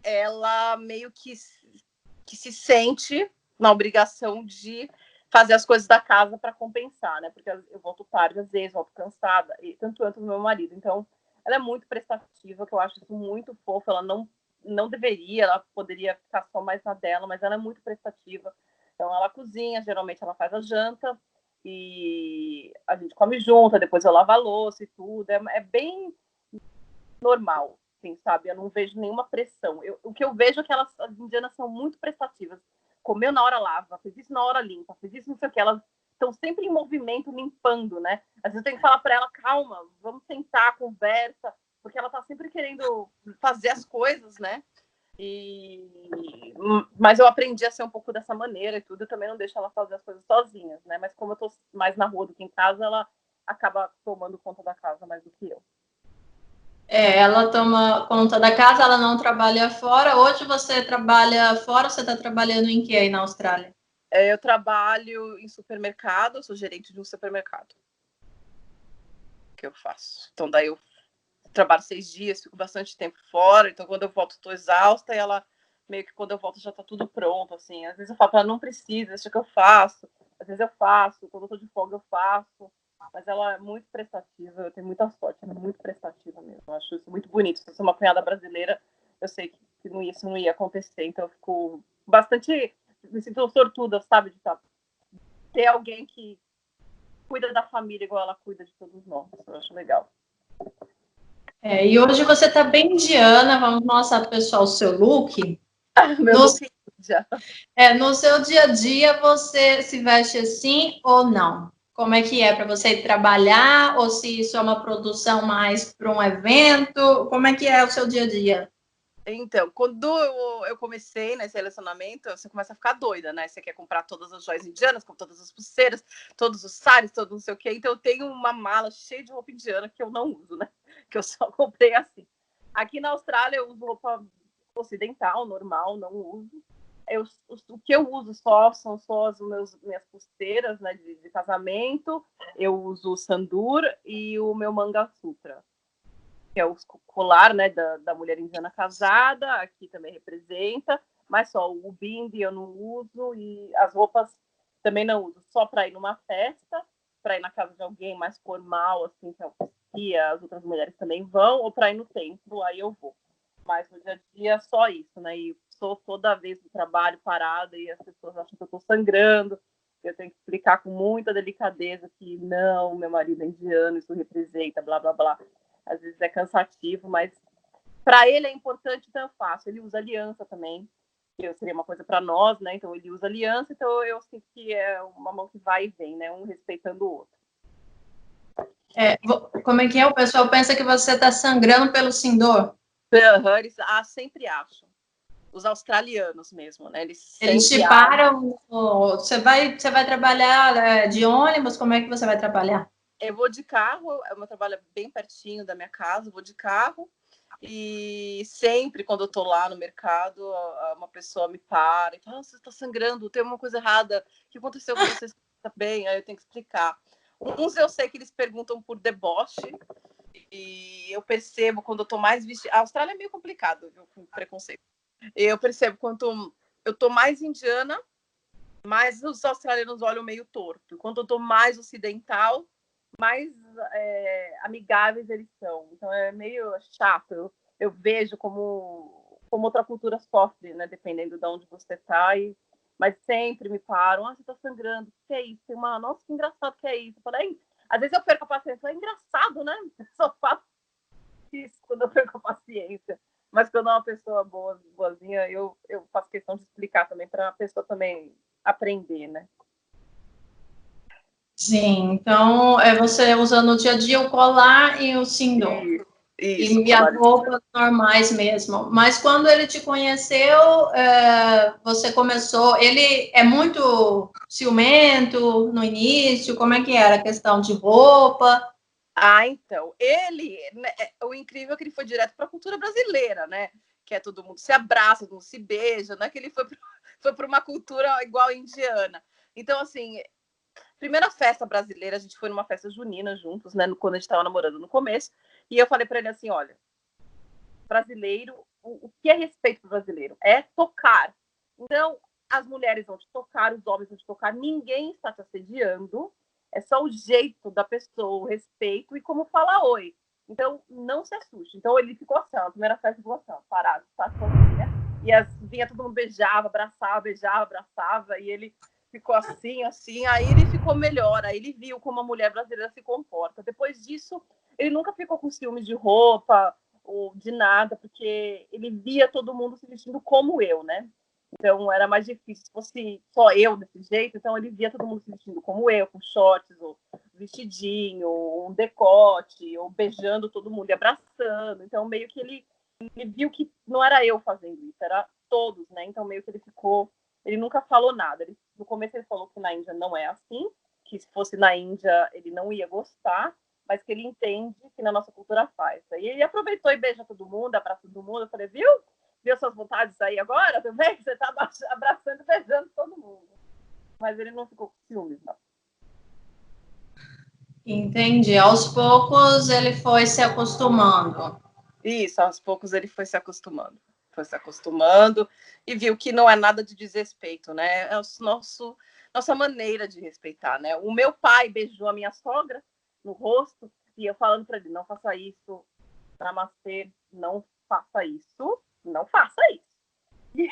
ela meio que se sente na obrigação de fazer as coisas da casa para compensar, né? Porque eu volto tarde, às vezes, volto cansada, e tanto eu quanto o meu marido. Então, ela é muito prestativa, que eu acho isso muito fofo. Ela não deveria, ela poderia ficar só mais na dela, mas ela é muito prestativa. Então, ela cozinha, geralmente ela faz a janta, e a gente come junto, depois eu lavo a louça e tudo. É bem normal, assim, sabe? Eu não vejo nenhuma pressão. O que eu vejo é que as indianas são muito prestativas. Comeu na hora lava, fez isso na hora limpa, fez isso não sei o que. Elas estão sempre em movimento, limpando, né? Às vezes eu tenho que falar para ela, calma, vamos sentar, conversa, porque ela tá sempre querendo fazer as coisas, né? Mas eu aprendi a ser um pouco dessa maneira e tudo. Eu também não deixo ela fazer as coisas sozinhas, né? Mas como eu tô mais na rua do que em casa, ela acaba tomando conta da casa mais do que eu. Ela toma conta da casa, ela não trabalha fora. Hoje você trabalha fora, você está trabalhando em que aí na Austrália? Eu trabalho em supermercado, eu sou gerente de um supermercado. Que eu faço. Então, daí eu trabalho 6 dias, fico bastante tempo fora. Então, quando eu volto, estou exausta e ela meio que quando eu volto já tá tudo pronto, assim. Às vezes eu falo pra ela, não precisa, deixa que eu faço. Às vezes eu faço, quando eu tô de folga eu faço. Mas ela é muito prestativa, eu tenho muita sorte, ela é muito prestativa mesmo. Eu acho isso muito bonito. Se eu sou uma cunhada brasileira, eu sei que isso não ia acontecer. Então eu fico bastante... Me sinto sortuda, sabe? De ter alguém que cuida da família igual ela cuida de todos nós. Eu acho legal. E hoje você tá bem indiana. Vamos mostrar pro pessoal o seu look. Meu look já. No seu dia a dia, você se veste assim ou não? Como é que é para você ir trabalhar? Ou se isso é uma produção mais para um evento? Como é que é o seu dia a dia? Então, quando eu comecei nesse relacionamento, você começa a ficar doida, né? Você quer comprar todas as joias indianas, com todas as pulseiras, todos os sares, todo não sei o quê. Então, eu tenho uma mala cheia de roupa indiana que eu não uso, né? Que eu só comprei assim. Aqui na Austrália, eu uso roupa ocidental, normal, não uso. O que eu uso são só as minhas pulseiras, né, de casamento. Eu uso o sandur e o meu Mangassutra, que é o colar, né, da mulher indiana casada, aqui também representa, mas só o bindi eu não uso e as roupas também não uso, só para ir numa festa, para ir na casa de alguém mais formal, assim, que as outras mulheres também vão, ou para ir no templo, aí eu vou. Mas no dia a dia só isso, né, e sou toda vez do trabalho parada e as pessoas acham que eu estou sangrando, eu tenho que explicar com muita delicadeza que não, meu marido é indiano, isso representa, blá, blá, blá. Às vezes é cansativo, mas para ele é importante, então eu faço. Ele usa aliança também, que seria uma coisa para nós, né? Então ele usa aliança, então eu sinto que é uma mão que vai e vem, né? Um respeitando o outro. Como é que é? O pessoal pensa que você está sangrando pelo Sindor. Eles sempre acham. Os australianos mesmo, né? Eles te param. Você vai trabalhar de ônibus? Como é que você vai trabalhar? Eu vou de carro, o meu trabalho é bem pertinho da minha casa, vou de carro. E sempre quando eu tô lá no mercado, uma pessoa me para e fala, você tá sangrando, tem uma coisa errada, o que aconteceu com você? Tá bem? Aí eu tenho que explicar. Uns eu sei que eles perguntam por deboche, e eu percebo quando eu tô mais vestida. A Austrália é meio complicado, viu, com preconceito. Eu percebo quando eu tô mais indiana, mais os australianos olham meio torto. Quando eu tô mais ocidental, mais amigáveis eles são. Então é meio chato. Eu vejo como outra cultura sofre, né? Dependendo de onde você tá. Mas sempre me param. Você tá sangrando. O que é isso? Tem uma... Nossa, que engraçado que é isso. Eu falei, às vezes eu perco a paciência. É engraçado, né? Eu só faço isso quando eu perco a paciência. Mas quando é uma pessoa boazinha, eu faço questão de explicar também para a pessoa também aprender, né? Sim, então você usa no dia a dia o colar e o Sindor. Isso, e as roupas normais mesmo. Mas quando ele te conheceu, você começou... Ele é muito ciumento no início? Como é que era a questão de roupa? Então, ele... Né, o incrível é que ele foi direto para a cultura brasileira, né? Que é todo mundo se abraça, todo mundo se beija, não é que ele foi para uma cultura igual a indiana. Então, assim... Primeira festa brasileira, a gente foi numa festa junina juntos, né? Quando a gente estava namorando no começo. E eu falei para ele assim, olha, brasileiro, o que é respeito pro brasileiro? É tocar. Então, as mulheres vão te tocar, os homens vão te tocar, ninguém está te assediando, é só o jeito da pessoa, o respeito e como fala oi. Então, não se assuste. Então, ele ficou assim, a primeira festa ficou assim, parado, tá sozinha. E vinha todo mundo beijava, beijava, abraçava, e ele ficou assim, aí ele ficou melhor, aí ele viu como a mulher brasileira se comporta. Depois disso, ele nunca ficou com ciúme de roupa ou de nada, porque ele via todo mundo se vestindo como eu, né? Então era mais difícil. Se fosse só eu desse jeito, então ele via todo mundo se vestindo como eu, com shorts, ou vestidinho, ou um decote, ou beijando todo mundo e abraçando. Então meio que ele viu que não era eu fazendo isso, era todos, né? Então meio que ele ficou... Ele nunca falou nada. No começo ele falou que na Índia não é assim, que se fosse na Índia ele não ia gostar, mas que ele entende que na nossa cultura faz. Aí ele aproveitou e beija todo mundo, abraça todo mundo. Eu falei, viu suas vontades aí agora também? Você tá abraçando e beijando todo mundo. Mas ele não ficou com ciúmes, não. Entendi. Aos poucos ele foi se acostumando. Isso, aos poucos ele foi se acostumando. foi se acostumando e viu que não é nada de desrespeito, né? É nossa maneira de respeitar, né? O meu pai beijou a minha sogra no rosto e eu falando para ele, não faça isso, namastê, não faça isso, não faça isso. E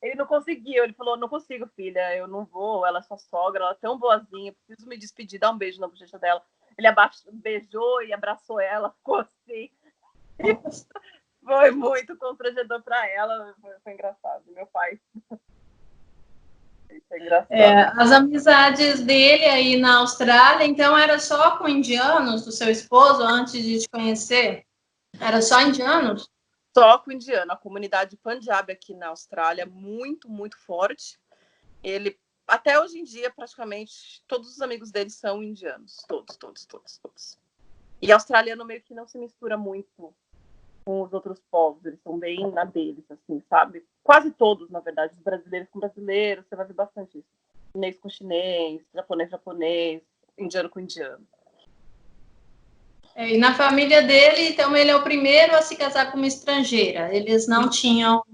ele não conseguiu, ele falou, não consigo, filha, eu não vou, ela é sua sogra, ela é tão boazinha, preciso me despedir, dar um beijo na bochecha dela. Ele beijou e abraçou ela, ficou assim. Foi muito constrangedor para ela, foi engraçado. Meu pai. Isso é engraçado. As amizades dele aí na Austrália, então era só com indianos do seu esposo antes de te conhecer? Era só indianos? Só com indiano. A comunidade Punjab aqui na Austrália é muito, muito forte. Ele, até hoje em dia, praticamente, todos os amigos dele são indianos. Todos. E australiano meio que não se mistura muito com os outros povos. Eles são bem na deles, assim, sabe? Quase todos, na verdade. Os brasileiros com brasileiros, você vai ver bastante isso. Chinês com chinês, japonês, indiano com indiano. E na família dele, então, ele é o primeiro a se casar com uma estrangeira. Eles não tinham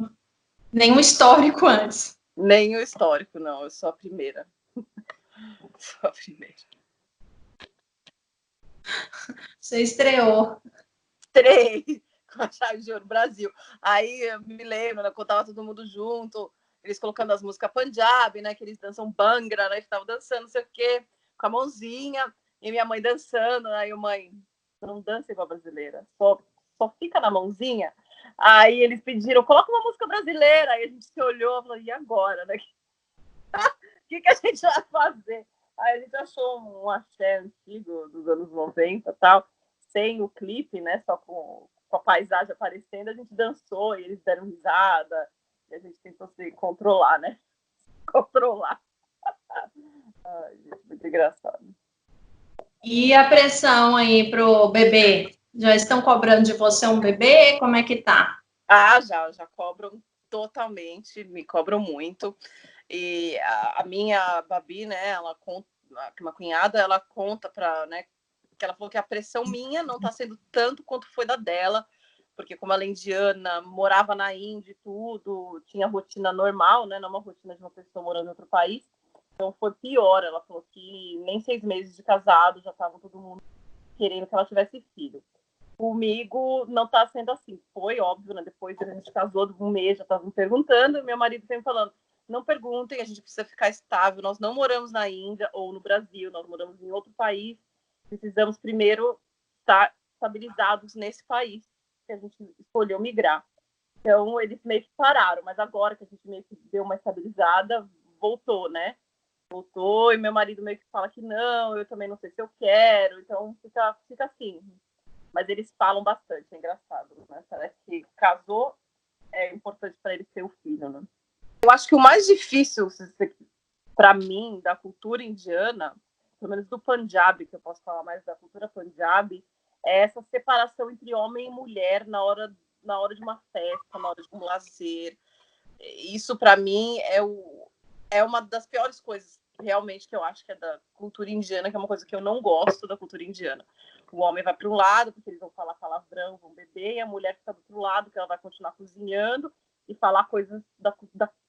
nenhum histórico antes. Nenhum histórico, não. Eu sou a primeira. Sou a primeira. Você estreou. Estreiei com a chave de ouro Brasil. Aí eu me lembro, né, quando tava todo mundo junto, eles colocando as músicas Punjab, né? Que eles dançam Bhangra, né? Estavam dançando, não sei o quê, com a mãozinha, e minha mãe dançando. Aí a mãe, não dança igual brasileira, só fica na mãozinha. Aí eles pediram, coloca uma música brasileira. Aí a gente se olhou e falou, e agora, né? O que a gente vai fazer? Aí a gente achou um axé antigo dos anos 90 e tal, sem o clipe, né? Só com a paisagem aparecendo, a gente dançou e eles deram risada. E a gente tentou se controlar, né? Controlar. Ai, gente, muito engraçado. E a pressão aí pro bebê? Já estão cobrando de você um bebê? Como é que tá? Ah, já cobram totalmente, me cobram muito. E a minha Babi, né, ela conta, uma cunhada, ela conta para, né, que ela falou que a pressão minha não está sendo tanto quanto foi da dela, porque como ela é indiana, morava na Índia e tudo, tinha rotina normal, né, não uma rotina de uma pessoa morando em outro país, então foi pior. Ela falou que nem 6 meses de casado já estava todo mundo querendo que ela tivesse filho. Comigo não está sendo assim. Foi óbvio, né? Depois a gente casou, um mês já estavam me perguntando, e meu marido sempre falando, não perguntem, a gente precisa ficar estável, nós não moramos na Índia ou no Brasil, nós moramos em outro país, precisamos primeiro estar estabilizados nesse país que a gente escolheu migrar. Então, eles meio que pararam, mas agora que a gente meio que deu uma estabilizada, voltou, né? Voltou, e meu marido meio que fala que não, eu também não sei se eu quero, então fica assim. Mas eles falam bastante, é engraçado, né? Parece que casou, é importante para eles ter o filho, né? Eu acho que o mais difícil, para mim, da cultura indiana, pelo menos do Punjab, que eu posso falar mais da cultura Punjab, é essa separação entre homem e mulher na hora de uma festa, na hora de um lazer. Isso, para mim, é uma das piores coisas, realmente, que eu acho que é da cultura indiana, que é uma coisa que eu não gosto da cultura indiana. O homem vai para um lado, porque eles vão falar palavrão, vão beber, e a mulher fica do outro lado, que ela vai continuar cozinhando e falar coisas da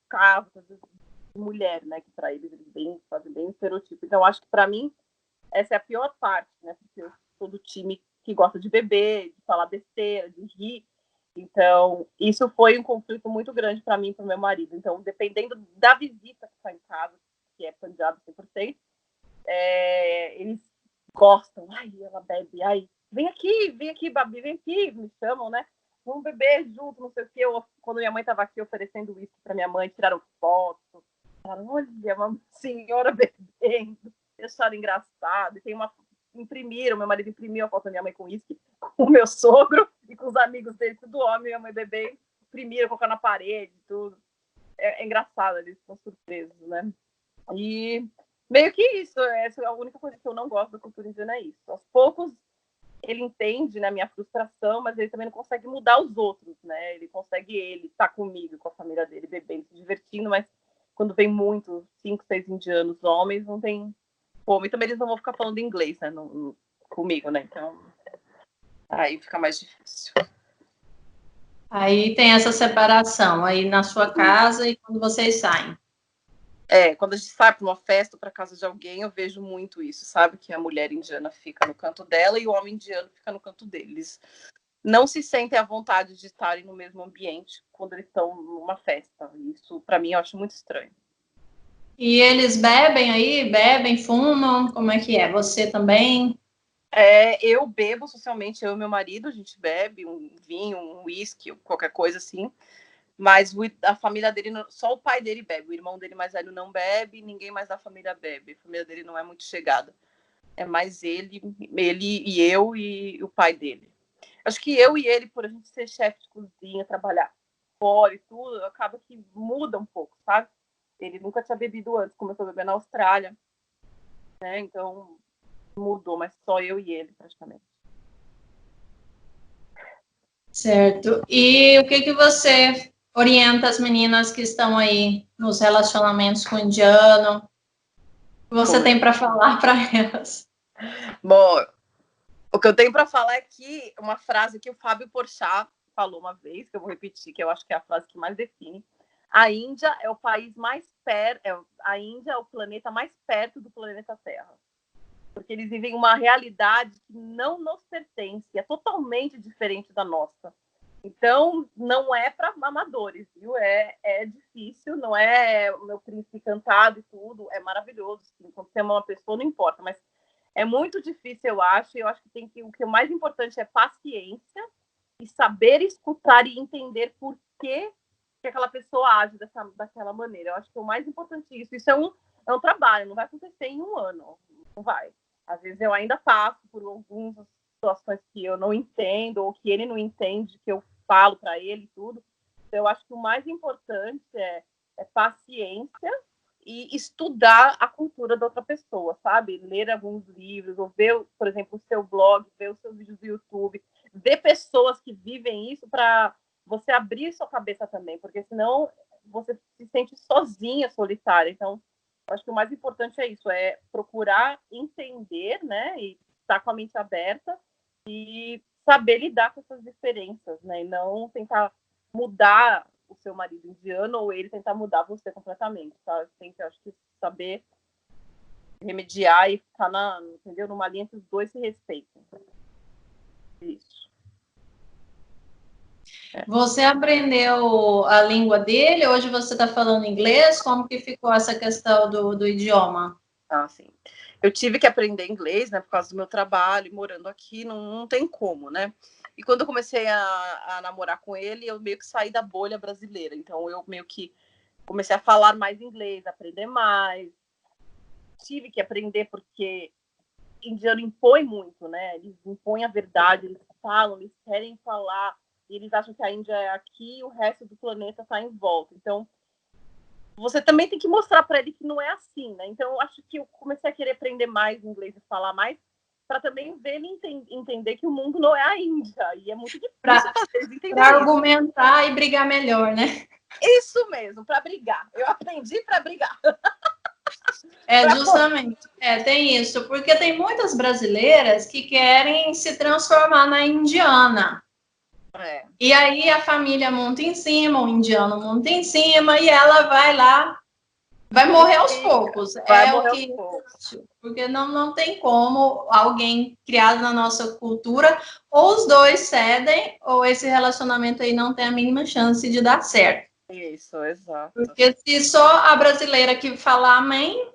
casa, coisas de mulher, né? Que para eles fazem bem estereotipo. Então, eu acho que para mim essa é a pior parte, né? Porque eu sou do time que gosta de beber, de falar besteira, de rir. Então, isso foi um conflito muito grande para mim e para o meu marido. Então, dependendo da visita que está em casa, que é Punjab 100%, eles gostam. Ai, ela bebe. Ai, vem aqui, Babi, vem aqui. Me chamam, né? Vamos beber junto, não sei o quê. Quando minha mãe estava aqui oferecendo uísque para minha mãe, tiraram foto. Falaram, olha, uma senhora bebendo. Acharam engraçado. E tem meu marido imprimiu a foto da minha mãe com uísque, com o meu sogro e com os amigos dele, tudo homem, minha mãe bebendo. Imprimiram, colocaram na parede, tudo. É engraçado, eles ficam surpresos, né? E meio que isso, essa é a única coisa que eu não gosto da cultura indiana, é isso. Aos poucos ele entende, né, minha frustração, mas ele também não consegue mudar os outros, né? Ele estar comigo, com a família dele, bebendo, se divertindo, mas quando vem muitos, 5, 6 indianos homens, não tem como. E também eles não vão ficar falando inglês, né, comigo, né? Então, aí fica mais difícil. Aí tem essa separação aí na sua casa e quando vocês saem. Quando a gente sai para uma festa, para casa de alguém, eu vejo muito isso, sabe? Que a mulher indiana fica no canto dela e o homem indiano fica no canto deles. Não se sentem à vontade de estarem no mesmo ambiente quando eles estão numa festa. Isso, para mim, eu acho muito estranho. E eles bebem aí? Bebem, fumam? Como é que é? Você também? Eu bebo socialmente, eu e meu marido, a gente bebe um vinho, um uísque, qualquer coisa assim. Mas a família dele, só o pai dele bebe. O irmão dele mais velho não bebe, ninguém mais da família bebe. A família dele não é muito chegada. É mais ele e eu e o pai dele. Acho que eu e ele, por a gente ser chefe de cozinha, trabalhar fora e tudo, acaba que muda um pouco, sabe? Ele nunca tinha bebido antes, começou a beber na Austrália, né? Então mudou, mas só eu e ele praticamente. Certo. E o que você orienta as meninas que estão aí nos relacionamentos com o indiano? O que você tem para falar para elas? Bom, o que eu tenho para falar é que uma frase que o Fábio Porchat falou uma vez, que eu vou repetir, que eu acho que é a frase que mais define. A Índia é o país mais perto, a Índia é o planeta mais perto do planeta Terra. Porque eles vivem uma realidade que não nos pertence, é totalmente diferente da nossa. Então, não é para amadores, viu? É difícil, não é o meu príncipe cantado e tudo, é maravilhoso. Sim. Quando você ama uma pessoa, não importa, mas é muito difícil, eu acho. Eu acho que o que é mais importante é paciência e saber escutar e entender por que aquela pessoa age daquela maneira. Eu acho que é o mais importante isso. Isso é um trabalho, não vai acontecer em um ano, não vai. Às vezes eu ainda passo por algumas situações que eu não entendo ou que ele não entende, que eu falo para ele e tudo. Então, eu acho que o mais importante é paciência e estudar a cultura da outra pessoa, sabe? Ler alguns livros, ou ver, por exemplo, o seu blog, ver os seus vídeos do YouTube, ver pessoas que vivem isso para você abrir sua cabeça também, porque senão você se sente sozinha, solitária. Então, acho que o mais importante é isso, é procurar entender, né? E estar com a mente aberta e saber lidar com essas diferenças, né? E não tentar mudar o seu marido indiano ou ele tentar mudar você completamente, tá? Tem que, acho que, saber remediar e ficar entendeu? Numa linha que os dois se respeitem. Isso. Você aprendeu a língua dele? Hoje você está falando inglês? Como que ficou essa questão do idioma? Ah, sim. Eu tive que aprender inglês, né, por causa do meu trabalho, morando aqui, não tem como, né? E quando eu comecei a namorar com ele, eu meio que saí da bolha brasileira. Então, eu meio que comecei a falar mais inglês, aprender mais. Tive que aprender porque indiano impõe muito, né? Eles impõem a verdade, eles falam, eles querem falar, e eles acham que a Índia é aqui e o resto do planeta está em volta. Então, você também tem que mostrar para ele que não é assim, né? Então, eu acho que eu comecei a querer aprender mais inglês e falar mais, para também ver ele entender que o mundo não é a Índia. E é muito difícil fazer eles entenderem para argumentar e brigar melhor, né? Isso mesmo, para brigar. Eu aprendi para brigar. Justamente. Tem isso, porque tem muitas brasileiras que querem se transformar na indiana. E aí a família monta em cima, o indiano monta em cima e ela vai lá, vai morrer aos poucos. Porque não tem como alguém criado na nossa cultura, ou os dois cedem, ou esse relacionamento aí não tem a mínima chance de dar certo. Isso, exato. Porque se só a brasileira que falar amém,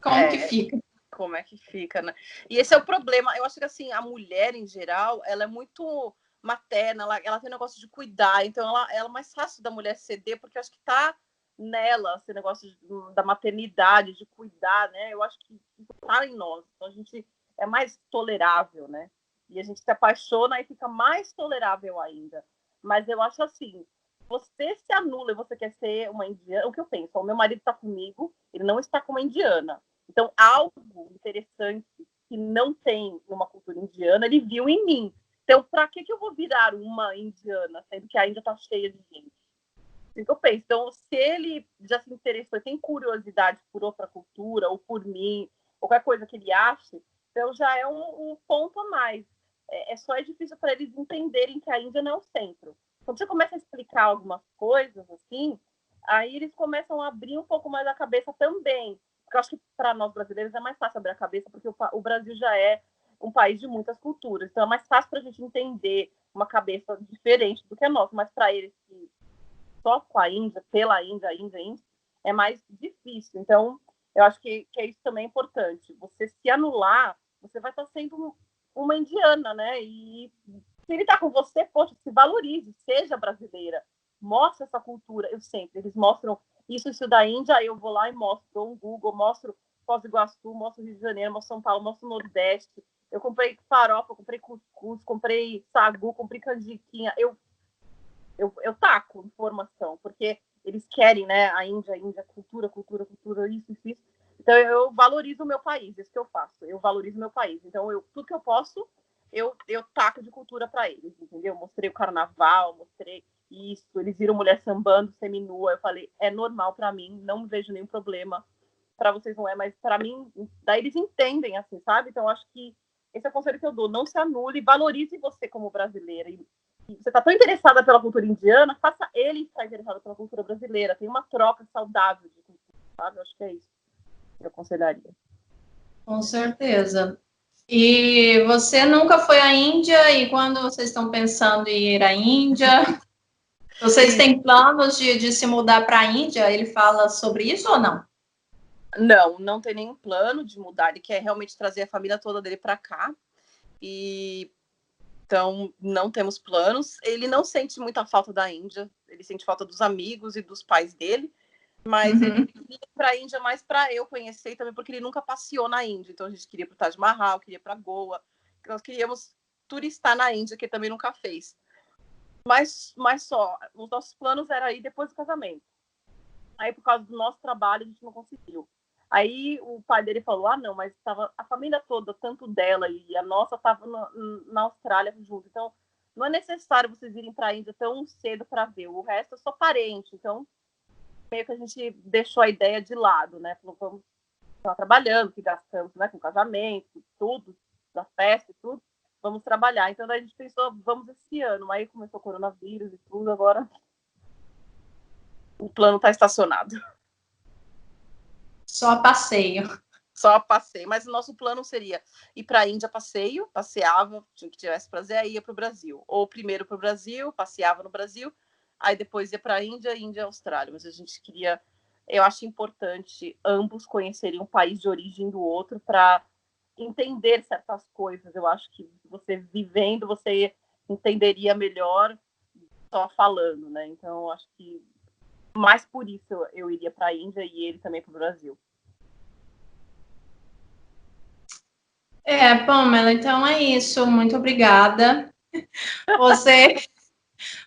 como que fica? Como é que fica, né? E esse é o problema. Eu acho que, assim, a mulher, em geral, ela é muito materna, ela tem um negócio de cuidar. Então, ela é mais fácil da mulher ceder, porque eu acho que tá nela esse negócio da maternidade, de cuidar, né? Eu acho que tá em nós. Então, a gente é mais tolerável, né? E a gente se apaixona e fica mais tolerável ainda. Mas eu acho assim, você se anula e você quer ser uma indiana, o que eu penso, o meu marido está comigo, ele não está com uma indiana. Então, algo interessante que não tem numa cultura indiana, ele viu em mim. Então, para que eu vou virar uma indiana, sendo que a Índia está cheia de gente? Assim que eu penso. Então, se ele já se interessou, tem curiosidade por outra cultura, ou por mim, ou qualquer coisa que ele ache, então já é um ponto a mais. Só difícil para eles entenderem que a Índia não é o centro. Quando você começa a explicar algumas coisas, assim, aí eles começam a abrir um pouco mais a cabeça também. Porque eu acho que para nós brasileiros é mais fácil abrir a cabeça, porque o Brasil já é um país de muitas culturas. Então é mais fácil para a gente entender uma cabeça diferente do que a nossa. Mas para eles que só com a Índia, pela Índia, é mais difícil. Então, eu acho que isso também é importante. Você se anular, você vai estar sendo uma indiana, né? E se ele está com você, poxa, se valorize, seja brasileira. Mostra essa cultura. Eles mostram isso da Índia, aí eu vou lá e mostro, dou um Google, mostro Foz do Iguaçu, mostro Rio de Janeiro, mostro São Paulo, mostro Nordeste. Eu comprei farofa, comprei cuscuz, comprei sagu, comprei canjiquinha. Eu taco informação, porque eles querem, né, a Índia, cultura, isso. Então eu valorizo o meu país, isso que eu faço. Eu valorizo o meu país. Então tudo que eu posso, eu taco de cultura para eles, entendeu? Mostrei o carnaval, mostrei isso, eles viram mulher sambando seminua, eu falei, é normal para mim, não vejo nenhum problema. Para vocês não é, mas para mim, daí eles entendem, assim, sabe? Então eu acho que esse é o conselho que eu dou, não se anule, valorize você como brasileira. E você está tão interessada pela cultura indiana, faça ele estar interessado pela cultura brasileira. Tem uma troca saudável de cultura, sabe? Eu acho que é isso que eu aconselharia. Com certeza. E você nunca foi à Índia, e quando vocês estão pensando em ir à Índia, vocês têm planos de se mudar para a Índia? Ele fala sobre isso ou não? Não tem nenhum plano de mudar. Ele quer realmente trazer a família toda dele para cá. E então não temos planos. Ele não sente muita falta da Índia. Ele sente falta dos amigos e dos pais dele. Mas ele queria ir para a Índia mais para eu conhecer também, porque ele nunca passeou na Índia. Então a gente queria ir para o Taj Mahal, queria ir para Goa. Nós queríamos turistar na Índia, que ele também nunca fez. Mas só, os nossos planos eram ir depois do casamento. Aí, por causa do nosso trabalho, a gente não conseguiu. Aí o pai dele falou, não, mas estava a família toda, tanto dela e a nossa, estava na Austrália junto. Então, não é necessário vocês irem para a Índia tão cedo para ver. O resto é só parente. Então, meio que a gente deixou a ideia de lado, né? Falou, vamos estar trabalhando, que gastamos, né, com casamento, tudo, da festa e tudo. Vamos trabalhar. Então, daí a gente pensou, vamos esse ano. Aí começou o coronavírus e tudo, agora o plano está estacionado. Só passeio. Mas o nosso plano seria ir para a Índia passeava, tinha que tivesse prazer, aí ia para o Brasil. Ou primeiro para o Brasil, passeava no Brasil, aí depois ia para a Índia e Austrália. Mas a gente queria, eu acho importante ambos conhecerem um país de origem do outro para entender certas coisas. Eu acho que você vivendo, você entenderia melhor só falando, né? Então, eu acho que mais por isso eu iria para a Índia e ele também para o Brasil. Pamela, então é isso. Muito obrigada.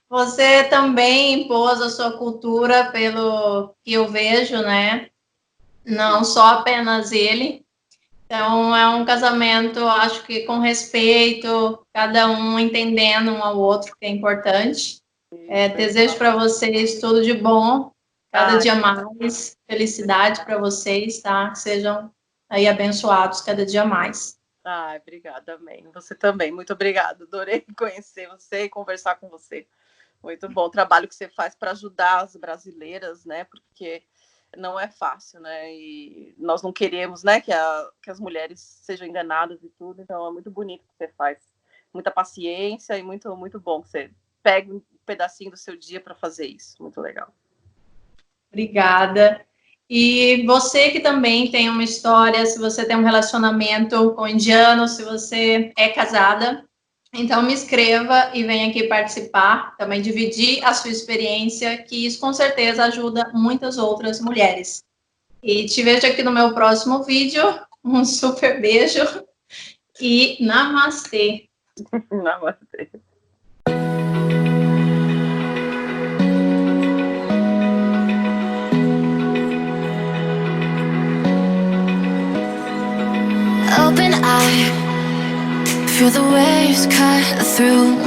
Você também impôs a sua cultura pelo que eu vejo, né? Não só apenas ele. Então, é um casamento, acho que com respeito, cada um entendendo um ao outro, que é importante. Desejo para vocês tudo de bom, cada dia mais, felicidade para vocês, tá? Que sejam aí abençoados cada dia mais. Obrigada, amém. Você também, muito obrigada. Adorei conhecer você e conversar com você. Muito bom o trabalho que você faz para ajudar as brasileiras, né? Porque não é fácil, né? E nós não queremos, né, que as mulheres sejam enganadas e tudo. Então é muito bonito o que você faz. Muita paciência e muito, muito bom que você pega um pedacinho do seu dia para fazer isso. Muito legal. Obrigada. E você que também tem uma história, se você tem um relacionamento com indiano, se você é casada, então me escreva e venha aqui participar, também dividir a sua experiência, que isso com certeza ajuda muitas outras mulheres. E te vejo aqui no meu próximo vídeo. Um super beijo e namastê. Namastê. Open eye, feel the waves cut through me.